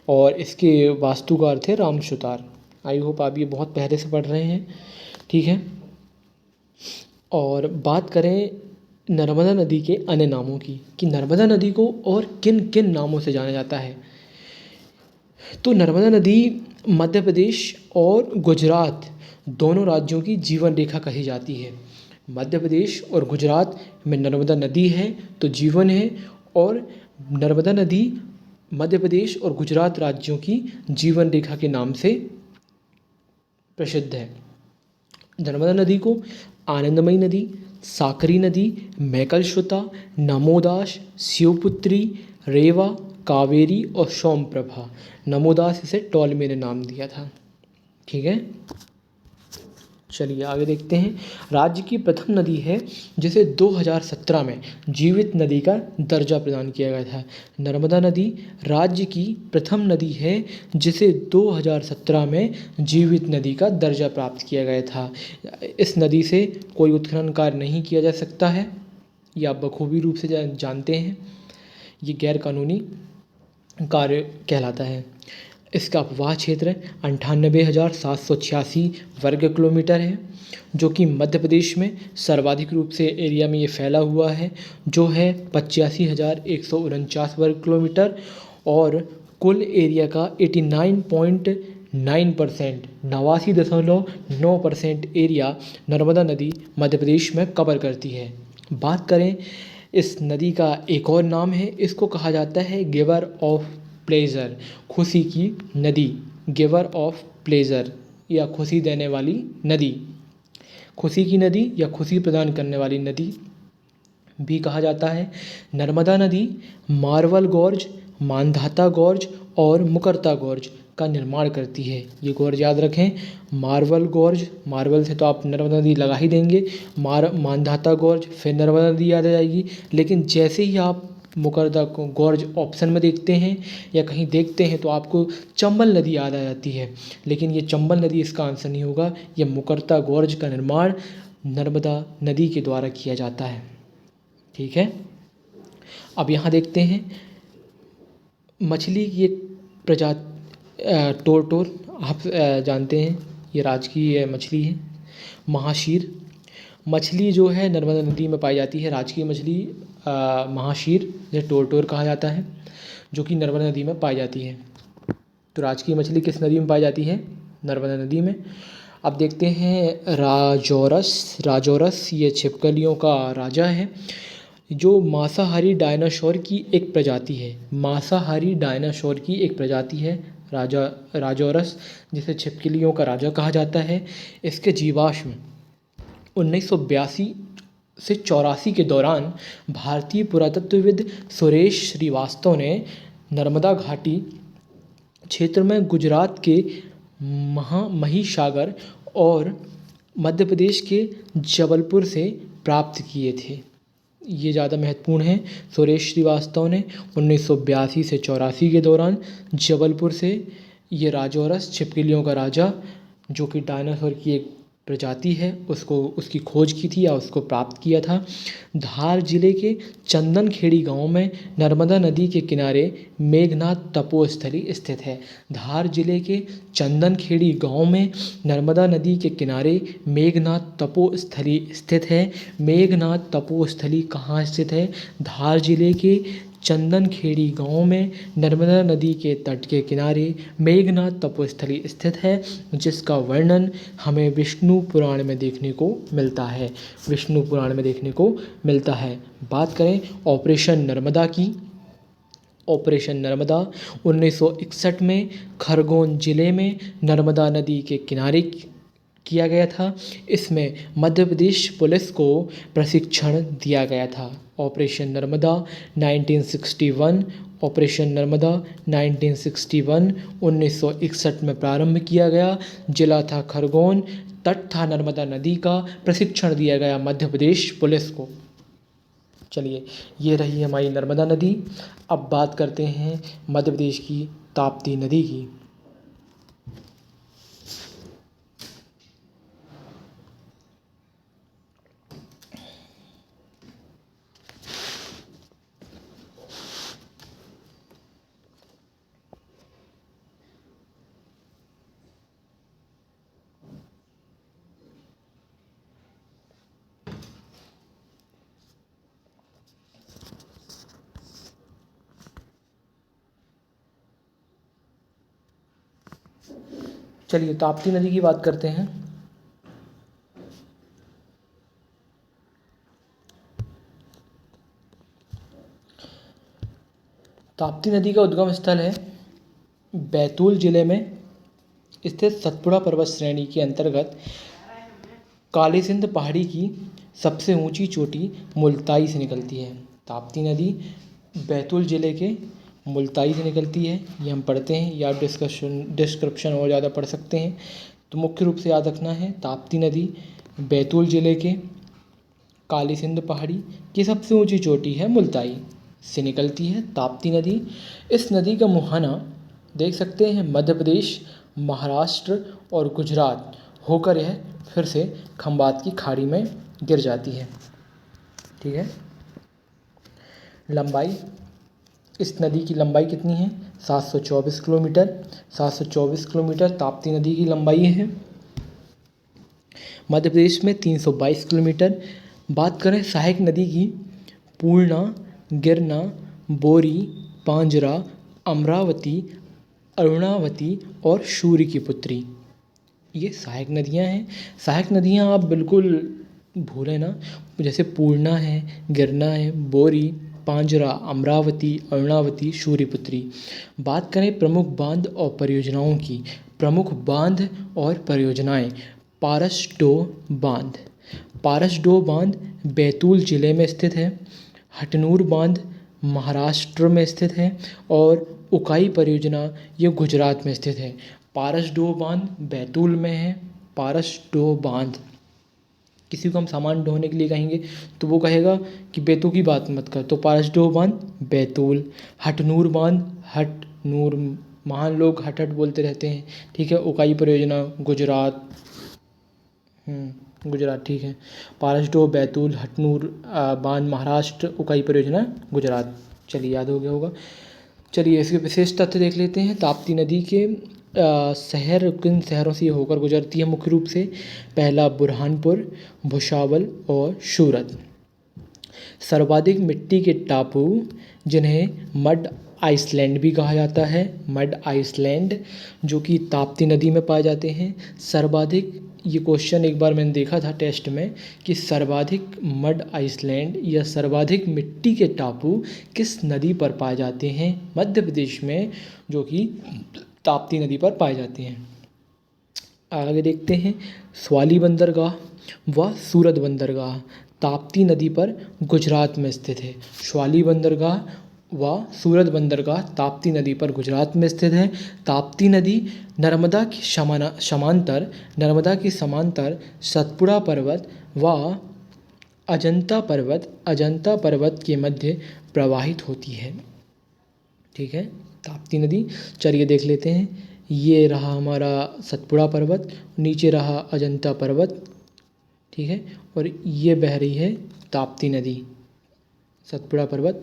S1: और इसके वास्तु का अर्थ है राम सुतार। आई होप आप ये बहुत पहले से पढ़ रहे हैं, ठीक है। और बात करें नर्मदा नदी के अन्य नामों की, कि नर्मदा नदी को और किन किन नामों से जाना जाता है, तो नर्मदा नदी मध्य प्रदेश और गुजरात दोनों राज्यों की जीवन रेखा कही जाती है। मध्य प्रदेश और गुजरात में नर्मदा नदी है तो जीवन है, और नर्मदा नदी मध्य प्रदेश और गुजरात राज्यों की जीवन रेखा के नाम से प्रसिद्ध है। नर्मदा नदी को आनंदमयी नदी, साकरी नदी, मैकलश्रुता, नमोदास, शिवपुत्री, रेवा, कावेरी और सोमप्रभा। नमोदास इसे टॉलमी ने नाम दिया था, ठीक है। चलिए आगे देखते हैं। राज्य की प्रथम नदी है जिसे 2017 में जीवित नदी का दर्जा प्रदान किया गया था। नर्मदा नदी राज्य की प्रथम नदी है जिसे 2017 में जीवित नदी का दर्जा प्राप्त किया गया था। इस नदी से कोई उत्खनन कार्य नहीं किया जा सकता है, यह आप बखूबी रूप से जानते हैं। ये गैर कानूनी कार्य कहलाता है। इसका अपवाह क्षेत्र 98,786 वर्ग किलोमीटर है, जो कि मध्य प्रदेश में सर्वाधिक रूप से एरिया में ये फैला हुआ है, जो है 85,149 वर्ग किलोमीटर, और कुल एरिया का 89.9% 89.9% एरिया नर्मदा नदी मध्य प्रदेश में कवर करती है। बात करें इस नदी का एक और नाम है, इसको कहा जाता है गिवर ऑफ प्लेजर, खुशी की नदी। गिवर ऑफ प्लेजर या खुशी देने वाली नदी, खुशी की नदी या खुशी प्रदान करने वाली नदी भी कहा जाता है। नर्मदा नदी मार्वल गॉर्ज, मानधाता गॉर्ज और मुकरता गॉर्ज का निर्माण करती है। ये गॉर्ज याद रखें, मार्वल गॉर्ज, मार्वल से तो आप नर्मदा नदी लगा ही देंगे, मानधाता गॉर्ज, फिर नर्मदा नदी याद आ जाएगी। लेकिन जैसे ही आप मुकरदा गॉर्ज ऑप्शन में देखते हैं या कहीं देखते हैं तो आपको चंबल नदी याद आ जाती है, लेकिन ये चंबल नदी इसका आंसर नहीं होगा। ये मुकरता गॉर्ज का निर्माण नर्मदा नदी के द्वारा किया जाता है, ठीक है। अब यहाँ देखते हैं मछली की एक प्रजाति टोरटोर, आप जानते हैं ये राजकीय मछली है। महाशीर मछली जो है नर्मदा नदी में पाई जाती है। राजकीय मछली महाशीर या टोरटोर कहा जाता है, जो कि नर्मदा नदी में पाई जाती है। तो राजकीय मछली किस नदी में पाई जाती है? नर्मदा नदी में। अब देखते हैं राजोरस ये छिपकलियों का राजा है, जो मांसाहारी डायनासोर की एक प्रजाति है। मांसाहारी डायनासोर की एक प्रजाति है राजोरस, जिसे छिपकलियों का राजा कहा जाता है। इसके जीवाश्म 1982 से 84 के दौरान भारतीय पुरातत्वविद सुरेश श्रीवास्तव ने नर्मदा घाटी क्षेत्र में गुजरात के महिसागर और मध्य प्रदेश के जबलपुर से प्राप्त किए थे। ये ज़्यादा महत्वपूर्ण है। सुरेश श्रीवास्तव ने 1982 से 84 के दौरान जबलपुर से ये राजौरस छिपकलियों का राजा, जो कि डायनासोर की एक प्रजाति है, उसकी खोज की थी या उसको प्राप्त किया था। धार जिले के चंदनखेड़ी गांव में नर्मदा नदी के किनारे मेघनाथ तपोस्थली स्थित है। धार जिले के चंदनखेड़ी गांव में नर्मदा नदी के किनारे मेघनाथ तपोस्थली स्थित है। मेघनाथ तपोस्थली कहाँ स्थित है? धार जिले के चंदनखेड़ी गांव में नर्मदा नदी के तट के किनारे मेघनाथ तपोस्थली स्थित है, जिसका वर्णन हमें विष्णु पुराण में देखने को मिलता है। विष्णु पुराण में देखने को मिलता है। बात करें ऑपरेशन नर्मदा की। ऑपरेशन नर्मदा 1961 में खरगोन जिले में नर्मदा नदी के किनारे किया गया था। इसमें मध्य प्रदेश पुलिस को प्रशिक्षण दिया गया था। ऑपरेशन नर्मदा 1961 ऑपरेशन नर्मदा 1961 1961 में प्रारंभ किया गया। जिला था खरगोन, तट था नर्मदा नदी का। प्रशिक्षण दिया गया मध्य प्रदेश पुलिस को। चलिए, ये रही हमारी नर्मदा नदी। अब बात करते हैं मध्य प्रदेश की ताप्ती नदी की। चलिए, ताप्ती नदी की बात करते हैं। ताप्ती नदी का उद्गम स्थल है बैतूल जिले में स्थित सतपुड़ा पर्वत श्रेणी के अंतर्गत कालीसिंध पहाड़ी की सबसे ऊंची चोटी मुल्ताई से निकलती है। ताप्ती नदी बैतूल जिले के मुल्ताई से निकलती है। ये हम पढ़ते हैं, या आप डिस्क्रिप्शन और ज़्यादा पढ़ सकते हैं। तो मुख्य रूप से याद रखना है, ताप्ती नदी बैतूल जिले के कालीसिंध पहाड़ी की सबसे ऊंची चोटी है मुल्ताई से निकलती है ताप्ती नदी। इस नदी का मुहाना देख सकते हैं मध्य प्रदेश, महाराष्ट्र और गुजरात होकर यह फिर से खंबात की खाड़ी में गिर जाती है। ठीक है। लंबाई, इस नदी की लंबाई कितनी है? 724 किलोमीटर। 724 किलोमीटर ताप्ती नदी की लंबाई है। मध्य प्रदेश में 322 किलोमीटर। बात करें सहायक नदी की, पूर्णा, गिरना, बोरी, पांजरा, अमरावती, अरुणावती और सूर्य की पुत्री, ये सहायक नदियां हैं। सहायक नदियां आप बिल्कुल भूलें ना, जैसे पूर्णा है, गिरना है, बोरी, पांजरा, अमरावती, अरुणावती, सूर्यपुत्री। बात करें प्रमुख बांध और परियोजनाओं की। प्रमुख बांध और परियोजनाएं। पारसडोह बांध बैतूल जिले में स्थित है। हटनूर बांध महाराष्ट्र में स्थित है। और उकाई परियोजना ये गुजरात में स्थित है। पारसडोह बांध बैतूल में है। पारसडोह बांध, किसी को हम सामान ढोने के लिए कहेंगे तो वो कहेगा कि बैतूल की बात मत कर, तो पारसडोह बांध बैतूल। हटनूर बांध, हटनूर, महान लोग हट हट बोलते रहते हैं। ठीक है। उकाई परियोजना गुजरात, गुजरात। ठीक है। पारसडोह बैतूल, हटनूर बांध महाराष्ट्र, उकाई परियोजना गुजरात। चलिए, याद हो गया होगा। चलिए इसके विशेष तथ्य देख लेते हैं। ताप्ती नदी के शहर किन शहरों से ये होकर गुजरती है मुख्य रूप से? पहला बुरहानपुर, भुसावल और सूरत। सर्वाधिक मिट्टी के टापू जिन्हें मड आइसलैंड भी कहा जाता है, मड आइसलैंड, जो कि ताप्ती नदी में पाए जाते हैं। सर्वाधिक, ये क्वेश्चन एक बार मैंने देखा था टेस्ट में कि सर्वाधिक मड आइसलैंड या सर्वाधिक मिट्टी के टापू किस नदी पर पाए जाते हैं? मध्य प्रदेश में, जो कि ताप्ती नदी पर पाए जाते हैं। आगे देखते हैं, स्वाली बंदरगाह व सूरत बंदरगाह ताप्ती नदी पर गुजरात में स्थित है। स्वाली बंदरगाह व सूरत बंदरगाह ताप्ती नदी पर गुजरात में स्थित है। ताप्ती नदी नर्मदा की समांतर सतपुड़ा पर्वत व अजंता पर्वत के मध्य प्रवाहित होती है। ठीक है, ताप्ती नदी। चलिए देख लेते हैं, ये रहा हमारा सतपुड़ा पर्वत, नीचे रहा अजंता पर्वत। ठीक है, और ये बह रही है ताप्ती नदी, सतपुड़ा पर्वत,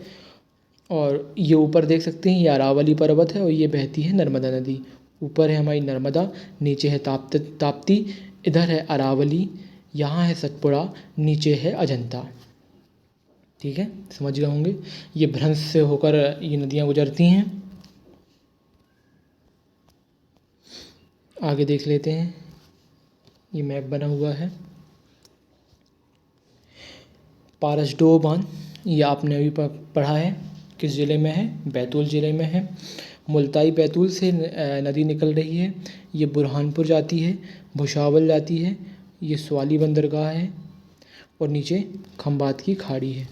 S1: और ये ऊपर देख सकते हैं ये अरावली पर्वत है और ये बहती है नर्मदा नदी। ऊपर है हमारी नर्मदा, नीचे है ताप्ती, इधर है अरावली, यहाँ है सतपुड़ा, नीचे है अजंता। ठीक है, समझ गए होंगे। ये भ्रंश से होकर ये नदियाँ गुजरती हैं। आगे देख लेते हैं, ये मैप बना हुआ है। पारसडोह बांध, ये आपने अभी पढ़ा है, किस ज़िले में है? बैतूल ज़िले में है। मुल्ताई बैतूल से नदी निकल रही है, ये बुरहानपुर जाती है, भुसावल जाती है, ये स्वाली बंदरगाह है और नीचे खंबात की खाड़ी है।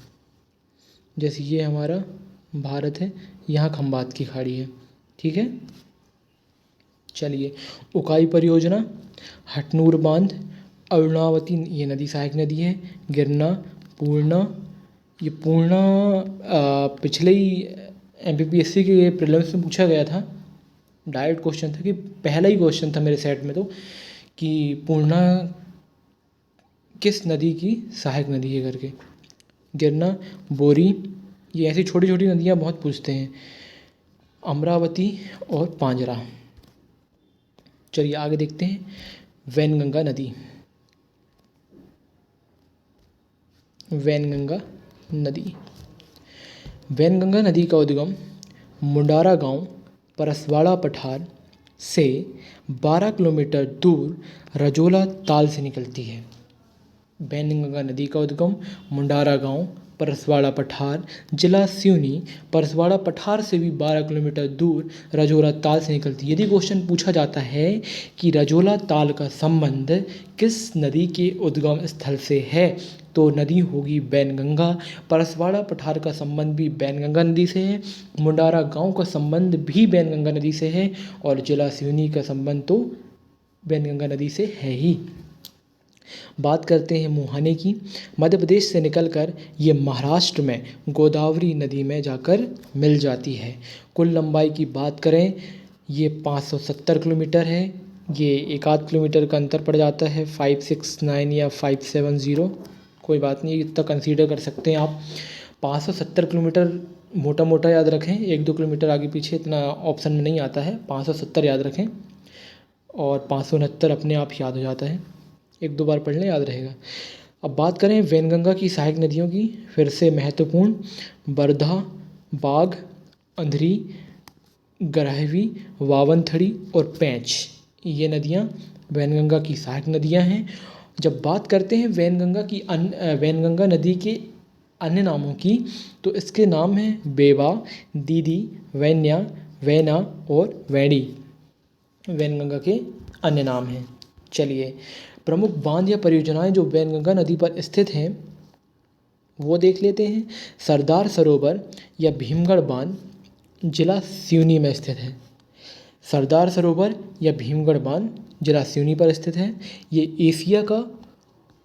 S1: जैसे ये हमारा भारत है, यहाँ खंबात की खाड़ी है। ठीक है, चलिए उकाई परियोजना, हटनूर बांध, अरुणावती, ये नदी सहायक नदी है, गिरना, पूर्णा, ये पूर्णा पिछले ही MPPSC के प्रीलिम्स में पूछा गया था, डायरेक्ट क्वेश्चन था, कि पहला ही क्वेश्चन था मेरे सेट में तो, कि पूर्णा किस नदी की सहायक नदी है करके। गिरना, बोरी, ये ऐसी छोटी छोटी नदियाँ बहुत पूछते हैं, अमरावती और पांजरा। चलिए आगे देखते हैं, वैनगंगा नदी। वैनगंगा नदी का उद्गम मुंडारा गांव, परसवाड़ा पठार से 12 किलोमीटर दूर रजोला ताल से निकलती है। वैनगंगा नदी का उद्गम मुंडारा गांव, परसवाड़ा पठार, जिला सिवनी, परसवाड़ा पठार से भी 12 किलोमीटर दूर रजोला ताल से निकलती है। यदि क्वेश्चन पूछा जाता है कि रजोला ताल का संबंध किस नदी के उद्गम स्थल से है, तो नदी होगी वैनगंगा। परसवाड़ा पठार का संबंध भी वैनगंगा नदी से है, मुंडारा गांव का संबंध भी वैनगंगा नदी से है, और जिला सिवनी का संबंध तो वैनगंगा नदी से है ही। बात करते हैं मुहाने की। मध्य प्रदेश से निकलकर ये महाराष्ट्र में गोदावरी नदी में जाकर मिल जाती है। कुल लंबाई की बात करें, ये 570 किलोमीटर है। ये एक आध किलोमीटर का अंतर पड़ जाता है, 569 या 570, कोई बात नहीं, इतना कंसीडर कर सकते हैं आप। 570 किलोमीटर मोटा मोटा याद रखें, 1-2 किलोमीटर आगे पीछे इतना ऑप्शन में नहीं आता है, 570 याद रखें, और 569 अपने आप याद हो जाता है, 1-2 बार पढ़ लें, याद रहेगा। अब बात करें वैनगंगा की सहायक नदियों की, फिर से महत्वपूर्ण, वर्धा, बाघ, अंधरी, गरहवी, वावनथड़ी और पैंच, ये नदियाँ वैनगंगा की सहायक नदियाँ हैं। जब बात करते हैं वैनगंगा नदी के अन्य नामों की, तो इसके नाम हैं बेवा, दीदी, वैन्या, वैना और वैणी, वैनगंगा के अन्य नाम हैं। चलिए प्रमुख बांध या परियोजनाएं जो वैनगंगा नदी पर स्थित हैं वो देख लेते हैं। सरदार सरोवर या भीमगढ़ बांध जिला सिवनी में स्थित है। सरदार सरोवर या भीमगढ़ बांध जिला सिवनी पर स्थित है। ये एशिया का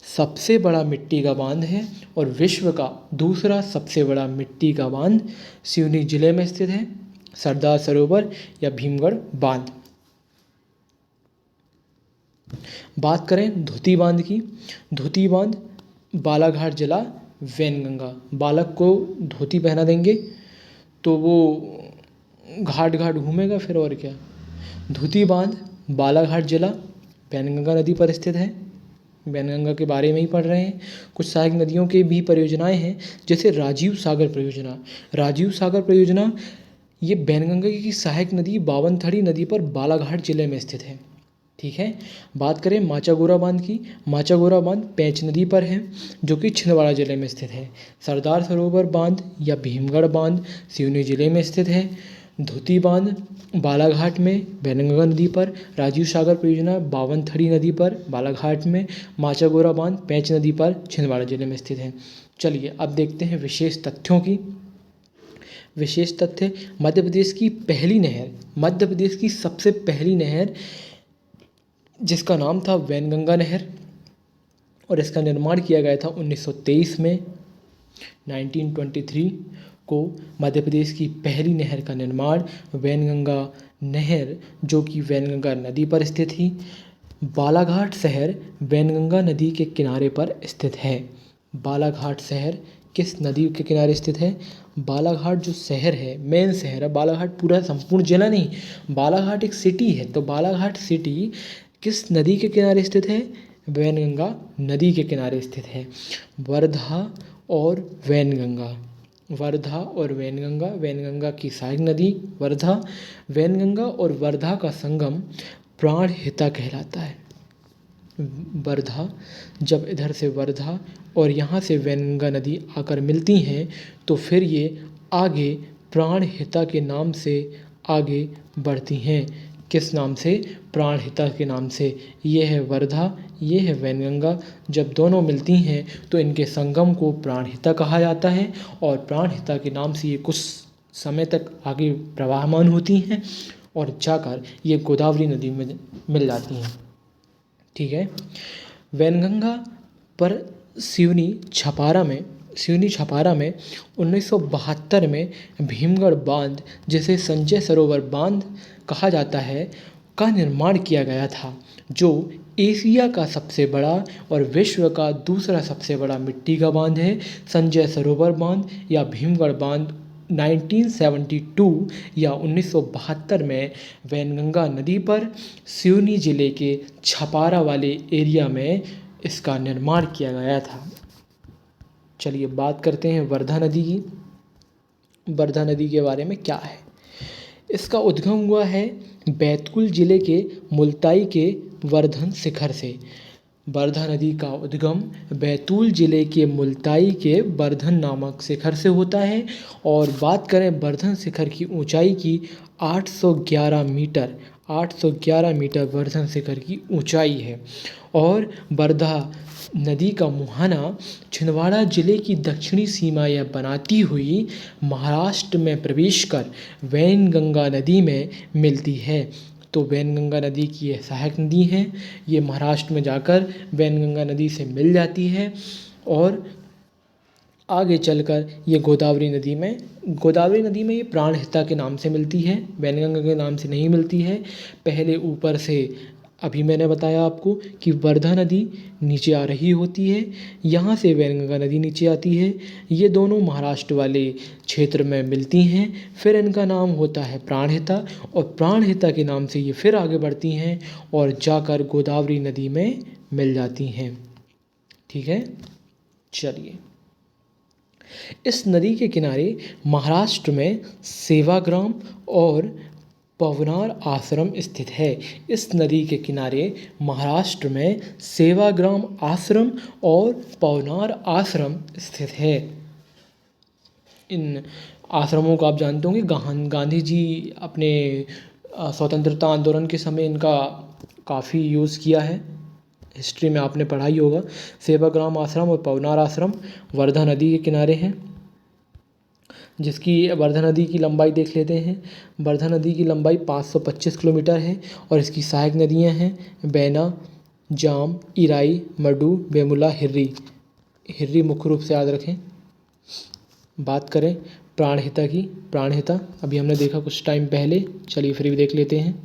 S1: सबसे बड़ा मिट्टी का बांध है और विश्व का दूसरा सबसे बड़ा मिट्टी का बांध सिवनी जिले में स्थित है, सरदार सरोवर या भीमगढ़ बांध। बात करें धोती बांध की, धोती बांध बालाघाट जिला वैनगंगा। बालक को धोती पहना देंगे तो वो घाट घाट घूमेगा फिर, और क्या। धूती बांध बालाघाट जिला वैनगंगा नदी पर स्थित है। वैनगंगा के बारे में ही पढ़ रहे हैं। कुछ सहायक नदियों की भी परियोजनाएं हैं, जैसे राजीव सागर परियोजना। राजीव सागर परियोजना ये वैनगंगा की सहायक नदी बावनथड़ी नदी पर बालाघाट जिले में स्थित है। ठीक है। बात करें माचागोरा बांध की। माचागोरा बांध पेंच नदी पर है, जो कि छिंदवाड़ा जिले में स्थित है। सरदार सरोवर बांध या भीमगढ़ बांध सिवनी जिले में स्थित है। धोती बांध बालाघाट में वैनगंगा नदी पर। राजीव सागर परियोजना बावनथड़ी नदी पर बालाघाट में। माचागोरा बांध पेंच नदी पर छिंदवाड़ा जिले में स्थित है। चलिए अब देखते हैं विशेष तथ्यों की। विशेष तथ्य, मध्य प्रदेश की पहली नहर, मध्य प्रदेश की सबसे पहली नहर जिसका नाम था वैनगंगा नहर, और इसका निर्माण किया गया था 1923 में। 1923 को मध्य प्रदेश की पहली नहर का निर्माण वैनगंगा नहर, जो कि वैनगंगा नदी पर स्थित थी। बालाघाट शहर वैनगंगा नदी के किनारे पर स्थित है। बालाघाट शहर किस नदी के किनारे स्थित है? बालाघाट जो शहर है, मेन शहर है, बालाघाट पूरा संपूर्ण जिला नहीं, बालाघाट एक सिटी है। तो बालाघाट सिटी किस नदी के किनारे स्थित है? वैनगंगा नदी के किनारे स्थित है। वर्धा और वैनगंगा, वर्धा और वैनगंगा, वैनगंगा की सहायक नदी वर्धा, वैनगंगा और वर्धा का संगम प्राणहिता कहलाता है। वर्धा, जब इधर से वर्धा और यहाँ से वैनगंगा नदी आकर मिलती हैं, तो फिर ये आगे प्राणहिता के नाम से आगे बढ़ती हैं। किस नाम से? प्राणहिता के नाम से। ये है वर्धा, ये है वैनगंगा। जब दोनों मिलती हैं तो इनके संगम को प्राणहिता कहा जाता है, और प्राणहिता के नाम से ये कुछ समय तक आगे प्रवाहमान होती हैं और जाकर ये गोदावरी नदी में मिल जाती हैं। ठीक है। वैनगंगा पर सिवनी छपारा में 1972 में भीमगढ़ बांध, जिसे संजय सरोवर बांध कहा जाता है, का निर्माण किया गया था, जो एशिया का सबसे बड़ा और विश्व का दूसरा सबसे बड़ा मिट्टी का बांध है। संजय सरोवर बांध या भीमगढ़ बांध 1972 या 1972 में वैनगंगा नदी पर सिवनी जिले के छपारा वाले एरिया में इसका निर्माण किया गया था। चलिए बात करते हैं वर्धा नदी की। वर्धा नदी के बारे में क्या है? इसका उद्गम हुआ है बैतूल जिले के मुल्ताई के वर्धन शिखर से। वर्धा नदी का उद्गम बैतूल जिले के मुल्ताई के वर्धन नामक शिखर से होता है। और बात करें वर्धन शिखर की ऊंचाई की, 811 मीटर, 811 मीटर वर्धन शिखर की ऊंचाई है। और वर्धा नदी का मुहाना छिंदवाड़ा जिले की दक्षिणी सीमा यह बनाती हुई महाराष्ट्र में प्रवेश कर वैनगंगा नदी में मिलती है। तो वैनगंगा नदी की यह सहायक नदी है, ये महाराष्ट्र में जाकर वैनगंगा नदी से मिल जाती है, और आगे चलकर ये गोदावरी नदी में ये प्राणहिता के नाम से मिलती है, वैनगंगा के नाम से नहीं मिलती है। पहले ऊपर से अभी मैंने बताया आपको कि वर्धा नदी नीचे आ रही होती है, यहाँ से वैनगंगा नदी नीचे आती है, ये दोनों महाराष्ट्र वाले क्षेत्र में मिलती हैं। फिर इनका नाम होता है प्राणहिता, और प्राणहिता के नाम से ये फिर आगे बढ़ती हैं और जाकर गोदावरी नदी में मिल जाती हैं। ठीक है। चलिए, इस नदी के किनारे महाराष्ट्र में सेवाग्राम और पवनार आश्रम स्थित है। इस नदी के किनारे महाराष्ट्र में सेवाग्राम आश्रम और पवनार आश्रम स्थित है। इन आश्रमों को आप जानते होंगे, गांधी जी अपने स्वतंत्रता आंदोलन के समय इनका काफ़ी यूज़ किया है। हिस्ट्री में आपने पढ़ा ही होगा। सेवाग्राम आश्रम और पवनार आश्रम वर्धा नदी के किनारे हैं, जिसकी वर्धा नदी की लंबाई देख लेते हैं। वर्धा नदी की लंबाई 525 किलोमीटर है, और इसकी सहायक नदियां हैं बैना, जाम, इराई, मडू, बेमुला, हिर्री। हिर्री मुख्य रूप से याद रखें। बात करें प्राणहिता की, प्राणहिता अभी हमने देखा कुछ टाइम पहले, चलिए फिर भी देख लेते हैं,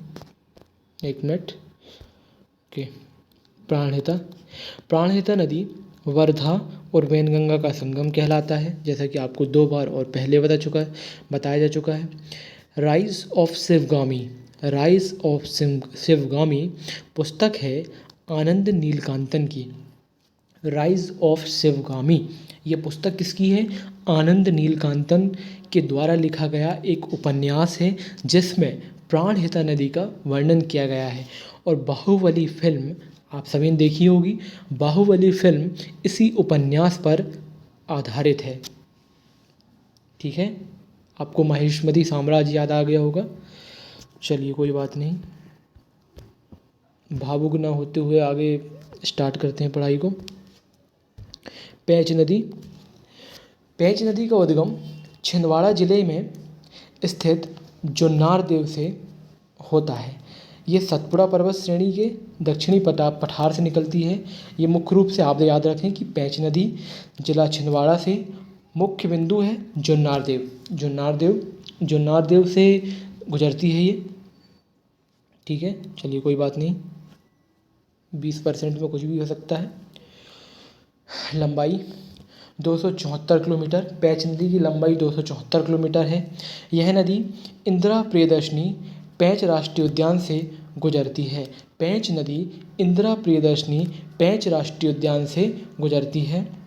S1: एक मिनट। ओके, प्राणहिता नदी वर्धा और वैनगंगा का संगम कहलाता है, जैसा कि आपको 2 बार और पहले बताया जा चुका है। Rise of Shivagami, rise of Shivagami पुस्तक है आनंद नीलकांतन की। राइज ऑफ शिवगामी ये पुस्तक किसकी है? आनंद नीलकांतन के द्वारा लिखा गया एक उपन्यास है जिसमें प्राणहिता नदी का वर्णन किया गया है। और बाहुबली फिल्म आप सभी ने देखी होगी। बाहुबली फिल्म इसी उपन्यास पर आधारित है। ठीक है, आपको माहिष्मती साम्राज्य याद आ गया होगा। चलिए कोई बात नहीं, भावुक ना होते हुए आगे स्टार्ट करते हैं पढ़ाई को। पेंच नदी, पेंच नदी का उद्गम छिंदवाड़ा जिले में स्थित जुन्नार देव से होता है। ये सतपुड़ा पर्वत श्रेणी के दक्षिणी पठार से निकलती है। ये मुख्य रूप से आप याद रखें कि पेंच नदी जिला छिंदवाड़ा से मुख्य बिंदु है जुन्नार देव, जुन्नार देव से गुजरती है ये। ठीक है, चलिए कोई बात नहीं, 20% में कुछ भी हो सकता है। लंबाई 274 किलोमीटर, पेंच नदी की लंबाई 274 किलोमीटर है। यह नदी इंदिरा प्रियदर्शनी पेंच राष्ट्रीय उद्यान से गुजरती है। पेंच नदी इंदिरा प्रियदर्शनी पेंच राष्ट्रीय उद्यान से गुजरती है,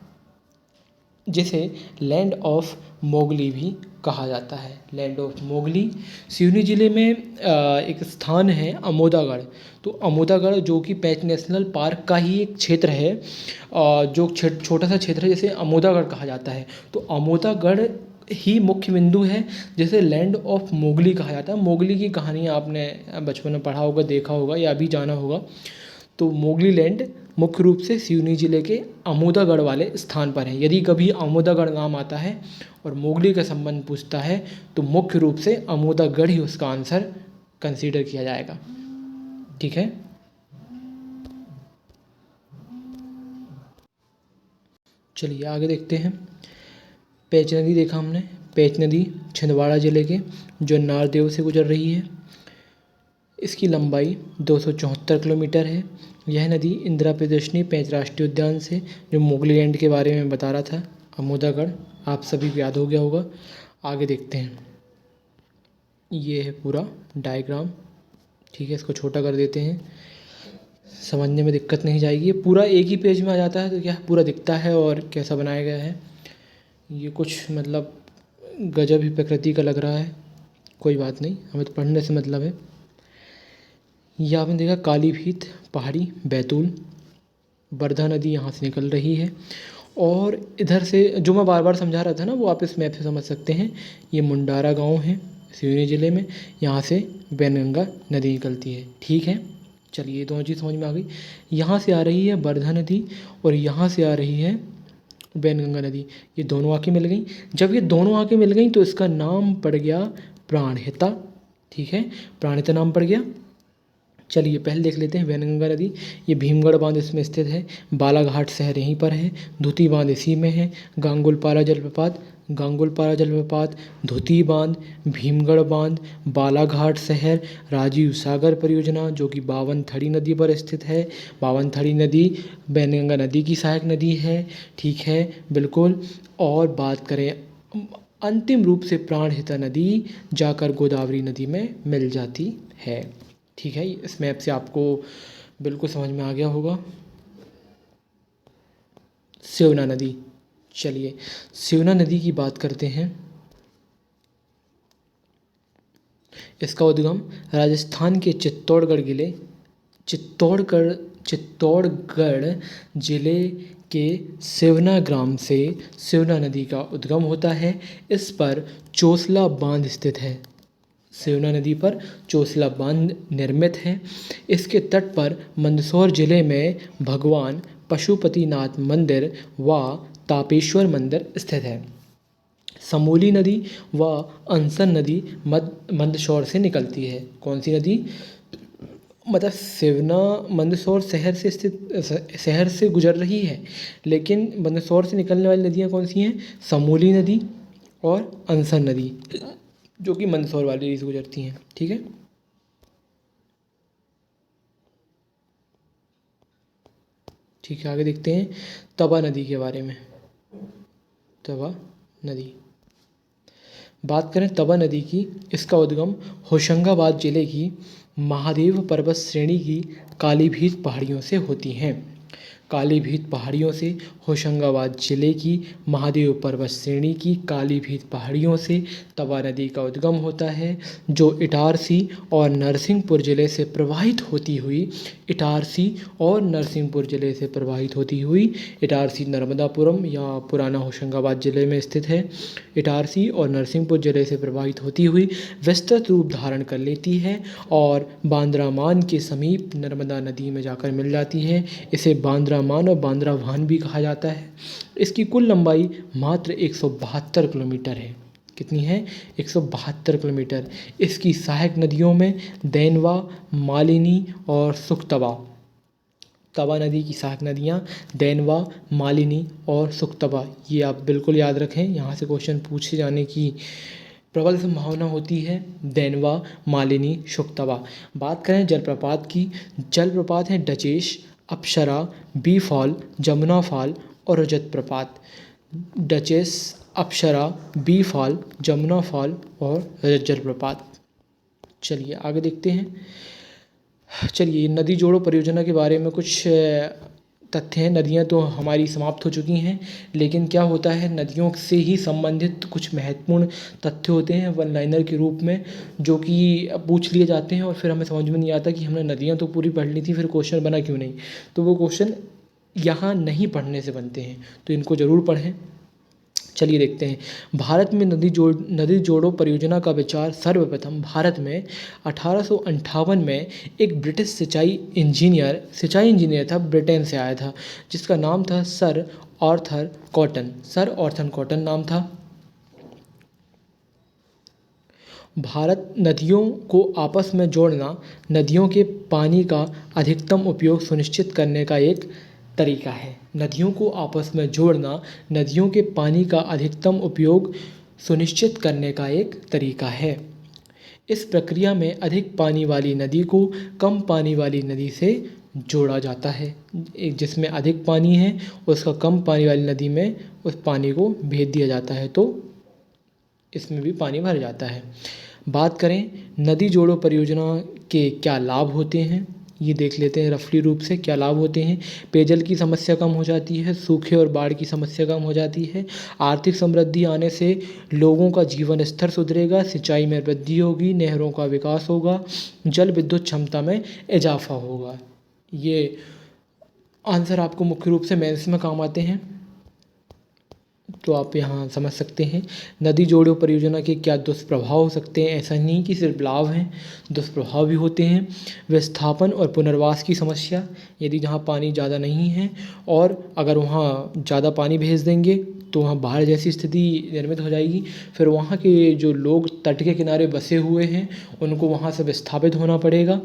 S1: जिसे लैंड ऑफ मोगली भी कहा जाता है। लैंड ऑफ मोगली सिवनी जिले में एक स्थान है अमोदागढ़। तो अमोदागढ़ जो कि पेंच नेशनल पार्क का ही एक क्षेत्र है, जो छोटा सा क्षेत्र है जिसे अमोदागढ़ कहा जाता है। तो अमोदागढ़ ही मुख्य बिंदु है जिसे लैंड ऑफ मोगली कहा जाता है। मोगली की कहानी आपने बचपन में पढ़ा होगा, देखा होगा या अभी जाना होगा। तो मोगली लैंड मुख्य रूप से सिवनी जिले के अमोदागढ़ वाले स्थान पर है। यदि कभी अमोदागढ़ नाम आता है और मोगली का संबंध पूछता है तो मुख्य रूप से अमोदागढ़ ही उसका आंसर कंसीडर किया जाएगा। ठीक है, चलिए आगे देखते हैं। पेंच नदी देखा हमने। पेंच नदी छिंदवाड़ा जिले के जुन्नार देव से गुजर रही है। इसकी लंबाई 274 किलोमीटर है। यह नदी इंदिरा प्रियदर्शनी पेंच राष्ट्रीय उद्यान से, जो मोगली लैंड के बारे में बता रहा था, अमोदागढ़, आप सभी को याद हो गया होगा। आगे देखते हैं। ये है पूरा डायग्राम। ठीक है, इसको छोटा कर देते हैं, समझने में दिक्कत नहीं जाएगी। ये पूरा एक ही पेज में आ जाता है तो क्या पूरा दिखता है और कैसा बनाया गया है। ये कुछ मतलब गजब ही प्रकृति का लग रहा है। कोई बात नहीं, हमें तो पढ़ने से मतलब है। ये आपने देखा कालीभीत पहाड़ी, बैतूल, वर्धा नदी यहाँ से निकल रही है। और इधर से जो मैं बार बार समझा रहा था ना, वो आप इस मैप से समझ सकते हैं। ये मुंडारा गांव है सिवनी ज़िले में, यहाँ से वैनगंगा नदी निकलती है। ठीक है, चलिए ये दोनों चीज़ समझ में आ गई। यहाँ से आ रही है वर्धा नदी और यहाँ से आ रही है वैनगंगा नदी। ये दोनों आके मिल गई। जब ये दोनों आके मिल गई तो इसका नाम पड़ गया प्राणहिता। ठीक है, प्राणहिता नाम पड़ गया। चलिए पहले देख लेते हैं वैनगंगा नदी। ये भीमगढ़ बांध इसमें स्थित है। बालाघाट शहर यहीं पर है। धुती बांध इसी में है। गांगुलपारा जलप्रपात, धुती बांध, भीमगढ़ बांध, बालाघाट शहर, राजीव सागर परियोजना जो कि बावनथड़ी नदी पर स्थित है। बावनथड़ी नदी वैनगंगा नदी की सहायक नदी है। ठीक है, बिल्कुल। और बात करें अंतिम रूप से प्राणहिता नदी जाकर गोदावरी नदी में मिल जाती है। ठीक है, इस मैप से आपको बिल्कुल समझ में आ गया होगा। सेवना नदी, चलिए सेवना नदी की बात करते हैं। इसका उद्गम राजस्थान के चित्तौड़गढ़ जिले के सेवना ग्राम से सेवना नदी का उद्गम होता है। इस पर चोसला बांध स्थित है। सेवना नदी पर चोसला बांध निर्मित है। इसके तट पर मंदसौर जिले में भगवान पशुपतिनाथ मंदिर व तापेश्वर मंदिर स्थित है। समूली नदी व अंसन नदी मंदसौर से निकलती है। कौन सी नदी? मतलब सेवना मंदसौर शहर से गुजर रही है, लेकिन मंदसौर से निकलने वाली नदियाँ कौन सी हैं? समूली नदी और अंसन नदी, जो कि मंदसौर वाली से गुजरती हैं। ठीक है, ठीक है, आगे देखते हैं तवा नदी के बारे में। तवा नदी बात करें तवा नदी की, इसका उद्गम होशंगाबाद जिले की महादेव पर्वत श्रेणी की कालीभीत पहाड़ियों से होती हैं। कालीभीत पहाड़ियों से, होशंगाबाद जिले की महादेव पर्वत श्रेणी की कालीभीत पहाड़ियों से तवा नदी का उद्गम होता है, जो इटारसी और नरसिंहपुर जिले से प्रवाहित होती हुई इटारसी और नरसिंहपुर जिले से प्रवाहित होती हुई इटारसी नर्मदापुरम या पुराना होशंगाबाद जिले में स्थित है। इटारसी और नरसिंहपुर जिले से प्रवाहित होती हुई विस्तृत रूप धारण कर लेती है और बांद्रामान के समीप नर्मदा नदी में जाकर मिल जाती है। इसे बांद्रामान और बांद्राभान भी कहा जाता है। इसकी कुल लंबाई मात्र 172 किलोमीटर है। कितनी है? 172 किलोमीटर। इसकी सहायक नदियों में देनवा, मालिनी और सुखतवा। तवा नदी की सहायक नदियाँ देनवा, मालिनी और सुखतवा, ये आप बिल्कुल याद रखें, यहाँ से क्वेश्चन पूछे जाने की प्रबल संभावना होती है। देनवा, मालिनी, सुखतवा। बात करें जलप्रपात की, जलप्रपात हैं डचेश, अप्सरा, बी फॉल, जमुना फॉल और रजत प्रपात। डचेस, अप्सरा, बी फॉल, जमुना फॉल और रजत जलप्रपात। चलिए आगे देखते हैं। चलिए नदी जोड़ो परियोजना के बारे में कुछ तथ्य हैं। नदियाँ तो हमारी समाप्त हो चुकी हैं, लेकिन क्या होता है, नदियों से ही संबंधित कुछ महत्वपूर्ण तथ्य होते हैं वन लाइनर के रूप में, जो कि पूछ लिए जाते हैं और फिर हमें समझ में नहीं आता कि हमने नदियाँ तो पूरी पढ़ ली थी, फिर क्वेश्चन बना क्यों नहीं। तो वो क्वेश्चन यहाँ नहीं पढ़ने से बनते हैं, तो इनको ज़रूर पढ़ें। चलिए देखते हैं। भारत में नदी जोड़ो परियोजना का विचार सर्वप्रथम भारत में 1858 में एक ब्रिटिश सिंचाई इंजीनियर था, ब्रिटेन से आया था, जिसका नाम था सर आर्थर कॉटन नाम था। भारत नदियों को आपस में जोड़ना नदियों के पानी का अधिकतम उपयोग सुनिश्चित करने का एक तरीका है। नदियों को आपस में जोड़ना नदियों के पानी का अधिकतम उपयोग सुनिश्चित करने का एक तरीका है। इस प्रक्रिया में अधिक पानी वाली नदी को कम पानी वाली नदी से जोड़ा जाता है। एक जिसमें अधिक पानी है उसका कम पानी वाली नदी में उस पानी को भेज दिया जाता है, तो इसमें भी पानी भर जाता है। बात करें नदी जोड़ो परियोजना के क्या लाभ होते हैं, ये देख लेते हैं रफली रूप से क्या लाभ होते हैं। पेयजल की समस्या कम हो जाती है, सूखे और बाढ़ की समस्या कम हो जाती है, आर्थिक समृद्धि आने से लोगों का जीवन स्तर सुधरेगा, सिंचाई में वृद्धि होगी, नहरों का विकास होगा, जल विद्युत क्षमता में इजाफा होगा। ये आंसर आपको मुख्य रूप से मेंस में काम आते हैं, तो आप यहाँ समझ सकते हैं। नदी जोड़ो परियोजना के क्या दुष्प्रभाव हो सकते हैं, ऐसा नहीं कि सिर्फ लाभ हैं, दुष्प्रभाव भी होते हैं। विस्थापन और पुनर्वास की समस्या, यदि जहाँ पानी ज़्यादा नहीं है और अगर वहाँ ज़्यादा पानी भेज देंगे तो वहाँ बाढ़ जैसी स्थिति निर्मित हो जाएगी। फिर वहाँ के जो लोग तट के किनारे बसे हुए हैं उनको वहाँ से विस्थापित होना पड़ेगा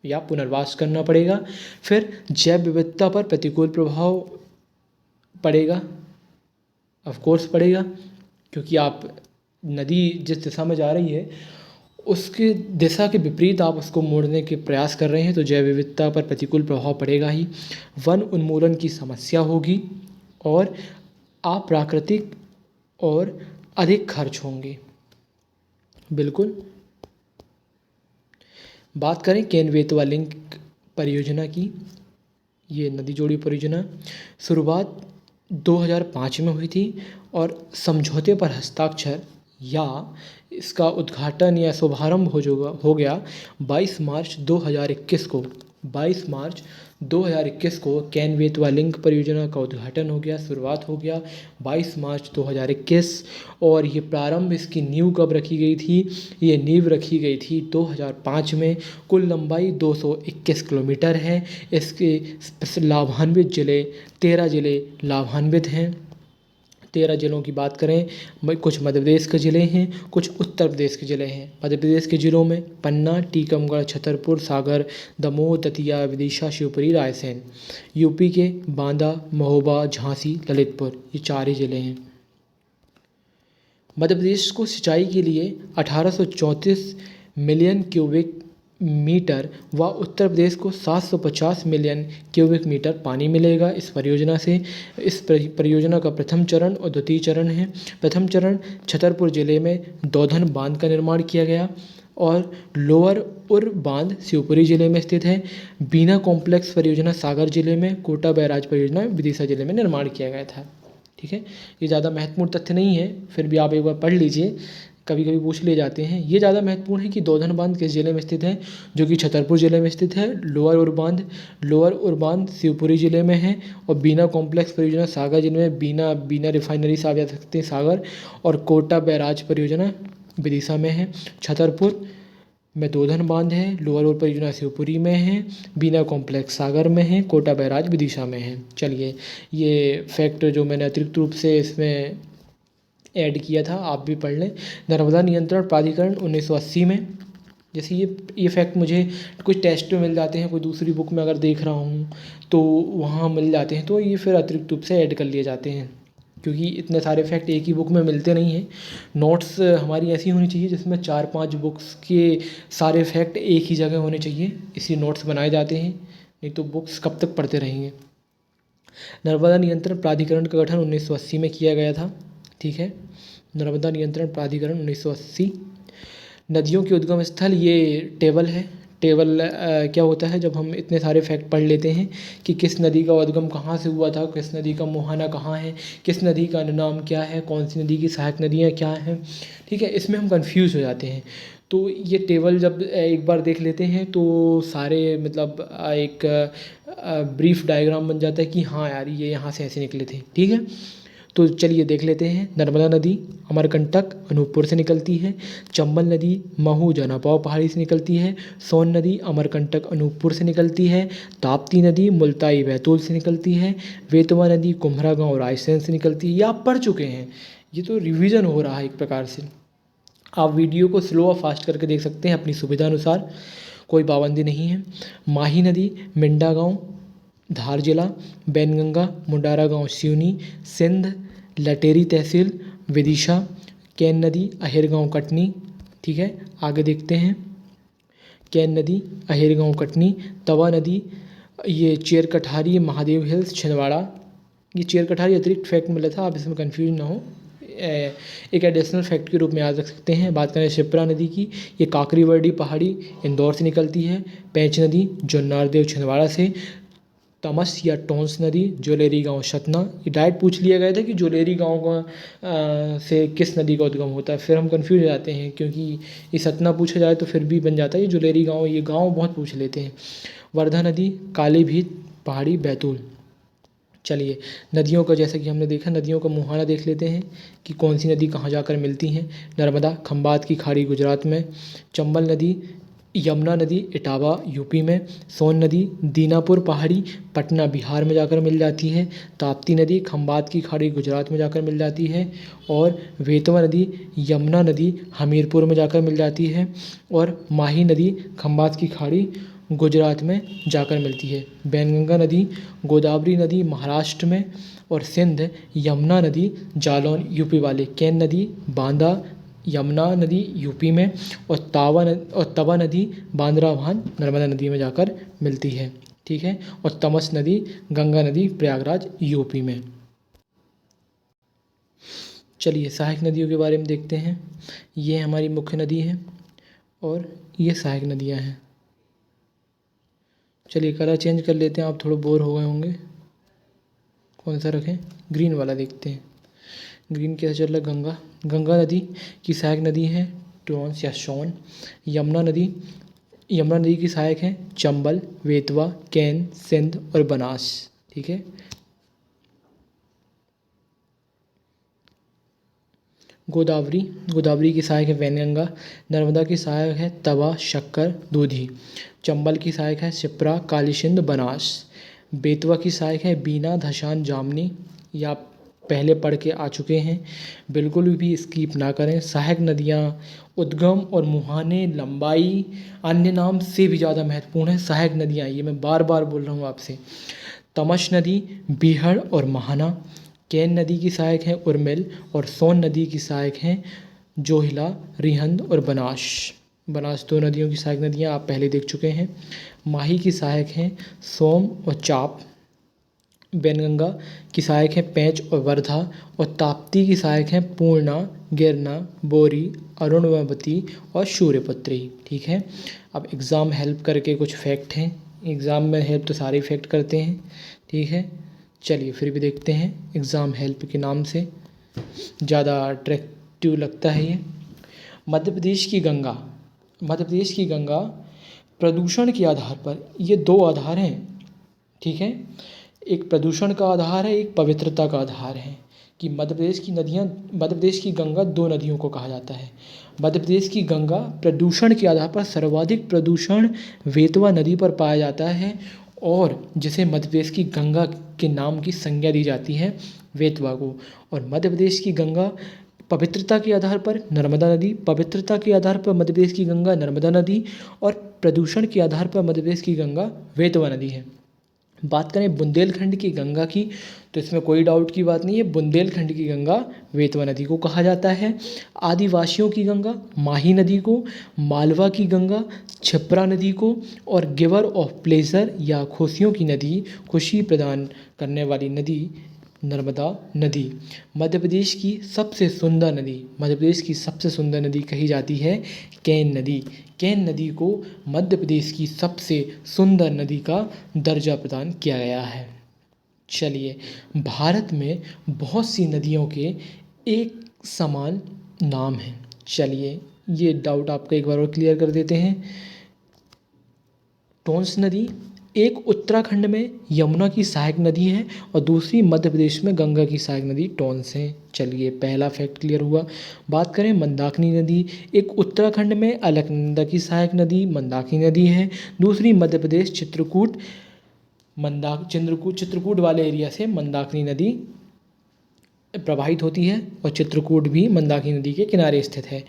S1: या पुनर्वास करना पड़ेगा। फिर जैव विविधता पर प्रतिकूल प्रभाव पड़ेगा, ऑफ कोर्स पड़ेगा, क्योंकि आप नदी जिस दिशा में जा रही है उसके दिशा के विपरीत आप उसको मोड़ने के प्रयास कर रहे हैं, तो जैव विविधता पर प्रतिकूल प्रभाव पड़ेगा ही। वन उन्मूलन की समस्या होगी और अप्राकृतिक और अधिक खर्च होंगे। बिल्कुल। बात करें केन बेतवा लिंक परियोजना की, ये नदी जोड़ी परियोजना शुरुआत 2005 में हुई थी और समझौते पर हस्ताक्षर या इसका उद्घाटन या शुभारंभ हो गया 22 मार्च 2021 को केन बेतवा लिंक परियोजना का उद्घाटन हो गया, शुरुआत हो गया 22 मार्च 2021। और ये प्रारंभ इसकी नींव कब रखी गई थी, ये नींव रखी गई थी 2005 में। कुल लंबाई 221 किलोमीटर है। इसके लाभान्वित जिले 13 जिले लाभान्वित हैं। 13 जिलों की बात करें, कुछ मध्य प्रदेश के ज़िले हैं, कुछ उत्तर प्रदेश के ज़िले हैं। मध्य प्रदेश के ज़िलों में पन्ना, टीकमगढ़, छतरपुर, सागर, दमोह, दतिया, विदिशा, शिवपुरी, रायसेन। यूपी के बांदा, महोबा, झांसी, ललितपुर, ये 4 ही ज़िले हैं। मध्य प्रदेश को सिंचाई के लिए 1834 मिलियन क्यूबिक मीटर व उत्तर प्रदेश को 750 मिलियन क्यूबिक मीटर पानी मिलेगा इस परियोजना से। इस परियोजना का प्रथम चरण और द्वितीय चरण है। प्रथम चरण छतरपुर जिले में दौधन बांध का निर्माण किया गया और लोअर उर बांध शिवपुरी जिले में स्थित है। बीना कॉम्प्लेक्स परियोजना सागर जिले में, कोटा बैराज परियोजना विदिशा जिले में निर्माण किया गया था। ठीक है, ये ज़्यादा महत्वपूर्ण तथ्य नहीं है, फिर भी आप एक बार पढ़ लीजिए, कभी कभी पूछ ले जाते हैं। ये ज़्यादा महत्वपूर्ण है कि दौधन बांध किस जिले में स्थित है, जो कि छतरपुर जिले में स्थित है। लोअर उर बांध शिवपुरी जिले में है और बीना कॉम्प्लेक्स परियोजना सागर जिले में, बीना रिफाइनरी से आप जा सकते हैं सागर, और कोटा बैराज परियोजना विदिशा में है। छतरपुर में दौधन बांध है, लोअर उर परियोजना शिवपुरी में है, बीना कॉम्प्लेक्स सागर में है, कोटा बैराज विदिशा में है। चलिए, ये फैक्ट जो मैंने अतिरिक्त रूप से इसमें ऐड किया था आप भी पढ़ लें। नर्मदा नियंत्रण प्राधिकरण 1980 में, जैसे ये फैक्ट मुझे कुछ टेस्ट में मिल जाते हैं, कोई दूसरी बुक में अगर देख रहा हूँ तो वहाँ मिल जाते हैं, तो ये फिर अतिरिक्त रूप से ऐड कर लिए जाते हैं, क्योंकि इतने सारे फैक्ट एक ही बुक में मिलते नहीं हैं। नोट्स हमारी ऐसी होनी चाहिए जिसमें 4-5 बुक्स के सारे फैक्ट एक ही जगह होने चाहिए, इसी नोट्स बनाए जाते हैं, नहीं तो बुक्स कब तक पढ़ते रहेंगे। नर्मदा नियंत्रण प्राधिकरण का गठन 1980 में किया गया था। ठीक है, नर्मदा नियंत्रण प्राधिकरण 1980। नदियों के उद्गम स्थल, ये टेबल है। टेबल क्या होता है, जब हम इतने सारे फैक्ट पढ़ लेते हैं कि किस नदी का उद्गम कहाँ से हुआ था, किस नदी का मुहाना कहाँ है, किस नदी का अनुनाम क्या है, कौन सी नदी की सहायक नदियाँ क्या हैं, ठीक है, इसमें हम कंफ्यूज हो जाते हैं। तो ये टेबल जब एक बार देख लेते हैं तो सारे मतलब एक ब्रीफ डायग्राम बन जाता है कि हाँ यार ये यहाँ से ऐसे निकले थे। ठीक है, तो चलिए देख लेते हैं। नर्मदा नदी अमरकंटक अनूपपुर से निकलती है। चंबल नदी महू जनापाव पहाड़ी से निकलती है। सोन नदी अमरकंटक अनूपपुर से निकलती है। ताप्ती नदी मुल्ताई बैतूल से निकलती है। बेतवा नदी कुम्हरा गाँव रायसेन से निकलती है। ये आप पढ़ चुके हैं, ये तो रिवीजन हो रहा है एक प्रकार से। आप वीडियो को स्लो और फास्ट करके देख सकते हैं अपनी सुविधा अनुसार, कोई पाबंदी नहीं है। माही नदी मिंडा गाँव धार जिला, बैनगंगा मुंडारा गाँव सिवनी सिंध, लटेरी तहसील विदिशा। कैन नदी अहिर गाँव कटनी। ठीक है, आगे देखते हैं। कैन नदी अहिर गाँव कटनी। तवा नदी ये चेर कठारी महादेव हिल्स छिंदवाड़ा। ये चेर कठारी अतिरिक्त फैक्ट मिला था, आप इसमें कन्फ्यूज ना हो, एक एडिशनल फैक्ट के रूप में याद रख सकते हैं। बात करें शिप्रा नदी की, ये काकरीवर्डी पहाड़ी इंदौर से निकलती है। पैंच नदी जुन्नारदेव छिंदवाड़ा से। तमस या टोंस नदी जोलेरी गांव सतना। ये डायरेक्ट पूछ लिया गया था कि जोलेरी गांव का से किस नदी का उद्गम होता है, फिर हम कंफ्यूज हो जाते हैं, क्योंकि ये सतना पूछा जाए तो फिर भी बन जाता है ये जोलेरी गांव। ये गांव बहुत पूछ लेते हैं। वर्धा नदी कालीभीत पहाड़ी बैतूल। चलिए, नदियों का जैसा कि हमने देखा, नदियों का मुहाना देख लेते हैं कि कौन सी नदी कहाँ जाकर मिलती हैं। नर्मदा खंबात की खाड़ी गुजरात में। चंबल नदी यमुना नदी इटावा यूपी में। सोन नदी दीनापुर पहाड़ी पटना बिहार में जाकर मिल जाती है। ताप्ती नदी खंबात की खाड़ी गुजरात में जाकर मिल जाती है। और बेतवा नदी यमुना नदी हमीरपुर में जाकर मिल जाती है। और माही नदी खंबात की खाड़ी गुजरात में जाकर मिलती है। बैनगंगा नदी गोदावरी नदी महाराष्ट्र में। और सिंध यमुना नदी जालौन यूपी वाले। कैन नदी बांदा यमुना नदी यूपी में। और तवा नदी बांद्राभान नर्मदा नदी में जाकर मिलती है। ठीक है, और तमस नदी गंगा नदी प्रयागराज यूपी में। चलिए, सहायक नदियों के बारे में देखते हैं। ये हमारी मुख्य नदी है और ये सहायक नदियाँ हैं। चलिए कलर चेंज कर लेते हैं, आप थोड़ा बोर हो गए होंगे। कौन सा रखें, ग्रीन वाला देखते हैं। ग्रीन कैसे चल रहा है। गंगा नदी की सहायक नदी है टोंस या सोन। यमुना नदी की सहायक है चंबल बेतवा कैन सिंध और बनास। ठीक है, गोदावरी की सहायक है वैनगंगा। नर्मदा की सहायक है तवा शक्कर दूधी। चंबल की सहायक है शिप्रा कालीसिंध बनास। बेतवा की सहायक है बीना धशान जामनी। या पहले पढ़ के आ चुके हैं, बिल्कुल भी स्किप ना करें। सहायक नदियाँ उद्गम और मुहाने लंबाई अन्य नाम से भी ज़्यादा महत्वपूर्ण है। सहायक नदियाँ, ये मैं बार बार बोल रहा हूँ आपसे। तमश नदी बीहड़ और महाना। कैन नदी की सहायक है उर्मिल। और सोन नदी की सहायक हैं जोहिला रिहंद और बनास। बनास 2 नदियों की सहायक नदियाँ आप पहले देख चुके हैं। माही की सहायक हैं सोम और चाप। वैनगंगा की सहायक हैं पेंच और वर्धा। और ताप्ती की सहायक हैं पूर्णा, गिरना, बोरी, अरुणवती और सूर्यपुत्री। ठीक है। अब एग्ज़ाम हेल्प करके कुछ फैक्ट हैं। एग्ज़ाम में हेल्प तो सारे फैक्ट करते हैं। ठीक है, चलिए फिर भी देखते हैं। एग्ज़ाम हेल्प के नाम से ज़्यादा अट्रैक्टिव लगता है ये। मध्य प्रदेश की गंगा, मध्य प्रदेश की गंगा प्रदूषण के आधार पर, ये 2 आधार हैं। ठीक है, एक प्रदूषण का आधार है, एक पवित्रता का आधार है। कि मध्य प्रदेश की नदियाँ, मध्य प्रदेश की गंगा 2 नदियों को कहा जाता है। मध्य प्रदेश की गंगा प्रदूषण के आधार पर सर्वाधिक प्रदूषण बेतवा नदी पर पाया जाता है और जिसे मध्य प्रदेश की गंगा के नाम की संज्ञा दी जाती है बेतवा को। और मध्य प्रदेश की गंगा पवित्रता के आधार पर नर्मदा नदी, पवित्रता के आधार पर मध्य प्रदेश की गंगा नर्मदा नदी और प्रदूषण के आधार पर मध्य प्रदेश की गंगा बेतवा नदी है। बात करें बुंदेलखंड की गंगा की, तो इसमें कोई डाउट की बात नहीं है, बुंदेलखंड की गंगा बेतवा नदी को कहा जाता है। आदिवासियों की गंगा माही नदी को, मालवा की गंगा क्षिप्रा नदी को और गिवर ऑफ प्लेजर या खुशियों की नदी, खुशी प्रदान करने वाली नदी नर्मदा नदी। मध्य प्रदेश की सबसे सुंदर नदी, मध्य प्रदेश की सबसे सुंदर नदी कही जाती है केन नदी। केन नदी को मध्य प्रदेश की सबसे सुंदर नदी का दर्जा प्रदान किया गया है। चलिए, भारत में बहुत सी नदियों के एक समान नाम हैं। चलिए, ये डाउट आपका एक बार और क्लियर कर देते हैं। टोंस नदी एक उत्तराखंड में यमुना की सहायक नदी है और दूसरी मध्य प्रदेश में गंगा की सहायक नदी टोंस है। चलिए, पहला फैक्ट क्लियर हुआ। बात करें मंदाकिनी नदी, एक उत्तराखंड में अलकनंदा की सहायक नदी मंदाकिनी नदी है। दूसरी मध्य प्रदेश चित्रकूट चित्रकूट वाले एरिया से मंदाकिनी नदी प्रवाहित होती है और चित्रकूट भी मंदाकिनी नदी के किनारे स्थित है।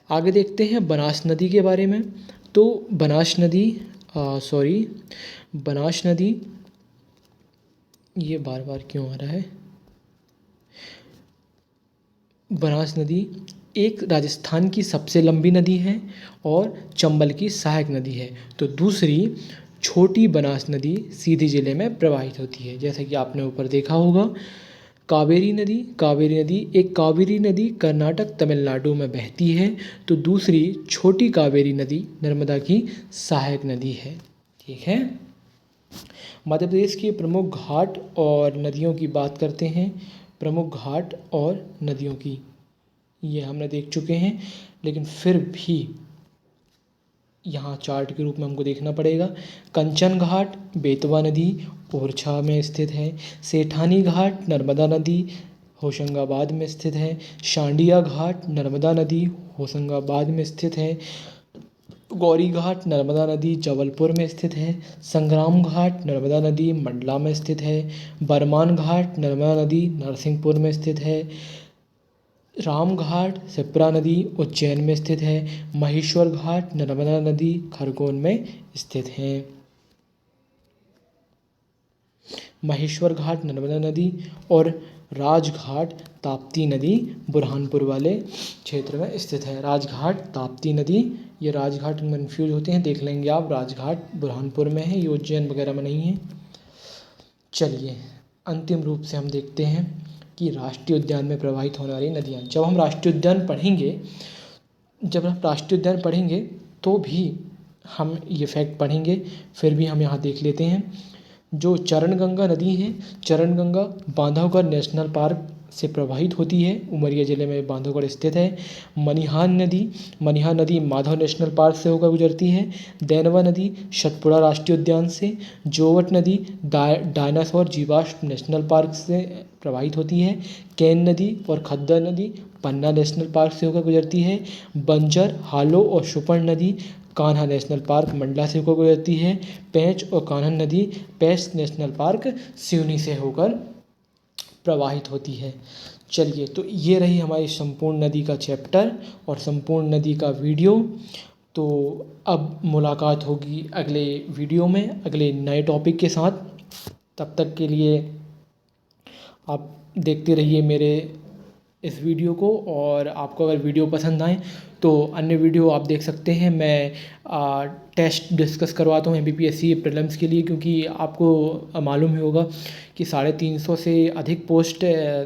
S1: आगे देखते हैं बनास नदी के बारे में। तो बनास नदी बनास नदी, ये बार बार क्यों आ रहा है। बनास नदी एक राजस्थान की सबसे लंबी नदी है और चंबल की सहायक नदी है। तो दूसरी छोटी बनास नदी सीधी जिले में प्रवाहित होती है, जैसा कि आपने ऊपर देखा होगा। कावेरी नदी कर्नाटक तमिलनाडु में बहती है। तो दूसरी छोटी कावेरी नदी नर्मदा की सहायक नदी है। ठीक है, मध्य प्रदेश के प्रमुख घाट और नदियों की बात करते हैं। प्रमुख घाट और नदियों की ये हमने देख चुके हैं, लेकिन फिर भी यहाँ चार्ट के रूप में हमको देखना पड़ेगा। कंचन घाट बेतवा नदी ओरछा में स्थित है। सेठानी घाट नर्मदा नदी होशंगाबाद में स्थित है। शांडिया घाट नर्मदा नदी होशंगाबाद में स्थित है। गौरी घाट नर्मदा नदी जबलपुर में स्थित है। संग्राम घाट नर्मदा नदी मंडला में स्थित है। बरमान घाट नर्मदा नदी नरसिंहपुर में स्थित है। राम घाट शिप्रा नदी उज्जैन में स्थित है। महेश्वर घाट नर्मदा नदी खरगोन में स्थित है। महेश्वर घाट नर्मदा नदी और राजघाट ताप्ती नदी बुरहानपुर वाले क्षेत्र में स्थित है। राजघाट ताप्ती नदी, ये राजघाट कन्फ्यूज होते हैं, देख लेंगे आप। राजघाट बुरहानपुर में है, ये उज्जैन वगैरह में नहीं है। चलिए, अंतिम रूप से हम देखते हैं कि राष्ट्रीय उद्यान में प्रवाहित होने वाली नदियाँ। जब हम राष्ट्रीय उद्यान पढ़ेंगे तो भी हम ये फैक्ट पढ़ेंगे, फिर भी हम यहाँ देख लेते हैं। जो चरणगंगा नदी है, चरणगंगा बांधवगढ़ नेशनल पार्क से प्रवाहित होती है। उमरिया ज़िले में बांधवगढ़ स्थित है। मनिहान नदी माधव नेशनल पार्क से होकर गुजरती है। दैनवा नदी सतपुड़ा राष्ट्रीय उद्यान से। जोवट नदी डायनासोर जीवाश्म नेशनल पार्क से प्रवाहित होती है। केन नदी और खद्दर नदी पन्ना नेशनल पार्क से होकर गुजरती है। बंजर, हालो और सुपर्ण नदी कान्हा नेशनल पार्क मंडला से होकर गुजरती है। पेंच और कान्हा नदी पेंच नेशनल पार्क सिवनी से होकर प्रवाहित होती है। चलिए, तो ये रही हमारी संपूर्ण नदी का चैप्टर और संपूर्ण नदी का वीडियो। तो अब मुलाकात होगी अगले वीडियो में अगले नए टॉपिक के साथ। तब तक के लिए आप देखते रहिए मेरे इस वीडियो को, और आपको अगर वीडियो पसंद आए तो अन्य वीडियो आप देख सकते हैं। मैं टेस्ट डिस्कस करवाता हूँ MPPSC प्रीलिम्स के लिए, क्योंकि आपको मालूम ही होगा कि 350 से अधिक पोस्ट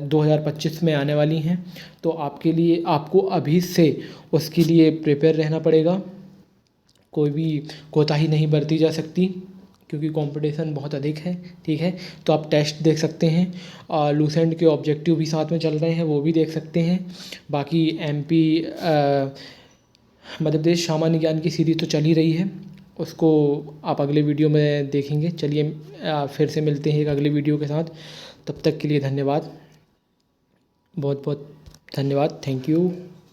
S1: 2025 में आने वाली हैं। तो आपके लिए आपको अभी से उसके लिए प्रिपेयर रहना पड़ेगा। कोई भी कोताही नहीं बरती जा सकती, क्योंकि कंपटीशन बहुत अधिक है। ठीक है, तो आप टेस्ट देख सकते हैं, लूसेंट के ऑब्जेक्टिव भी साथ में चल रहे हैं, वो भी देख सकते हैं। बाकी MP मध्य प्रदेश सामान्य ज्ञान की सीरीज तो चल ही रही है, उसको आप अगले वीडियो में देखेंगे। चलिए फिर से मिलते हैं एक अगले वीडियो के साथ। तब तक के लिए धन्यवाद, बहुत बहुत धन्यवाद, थैंक यू।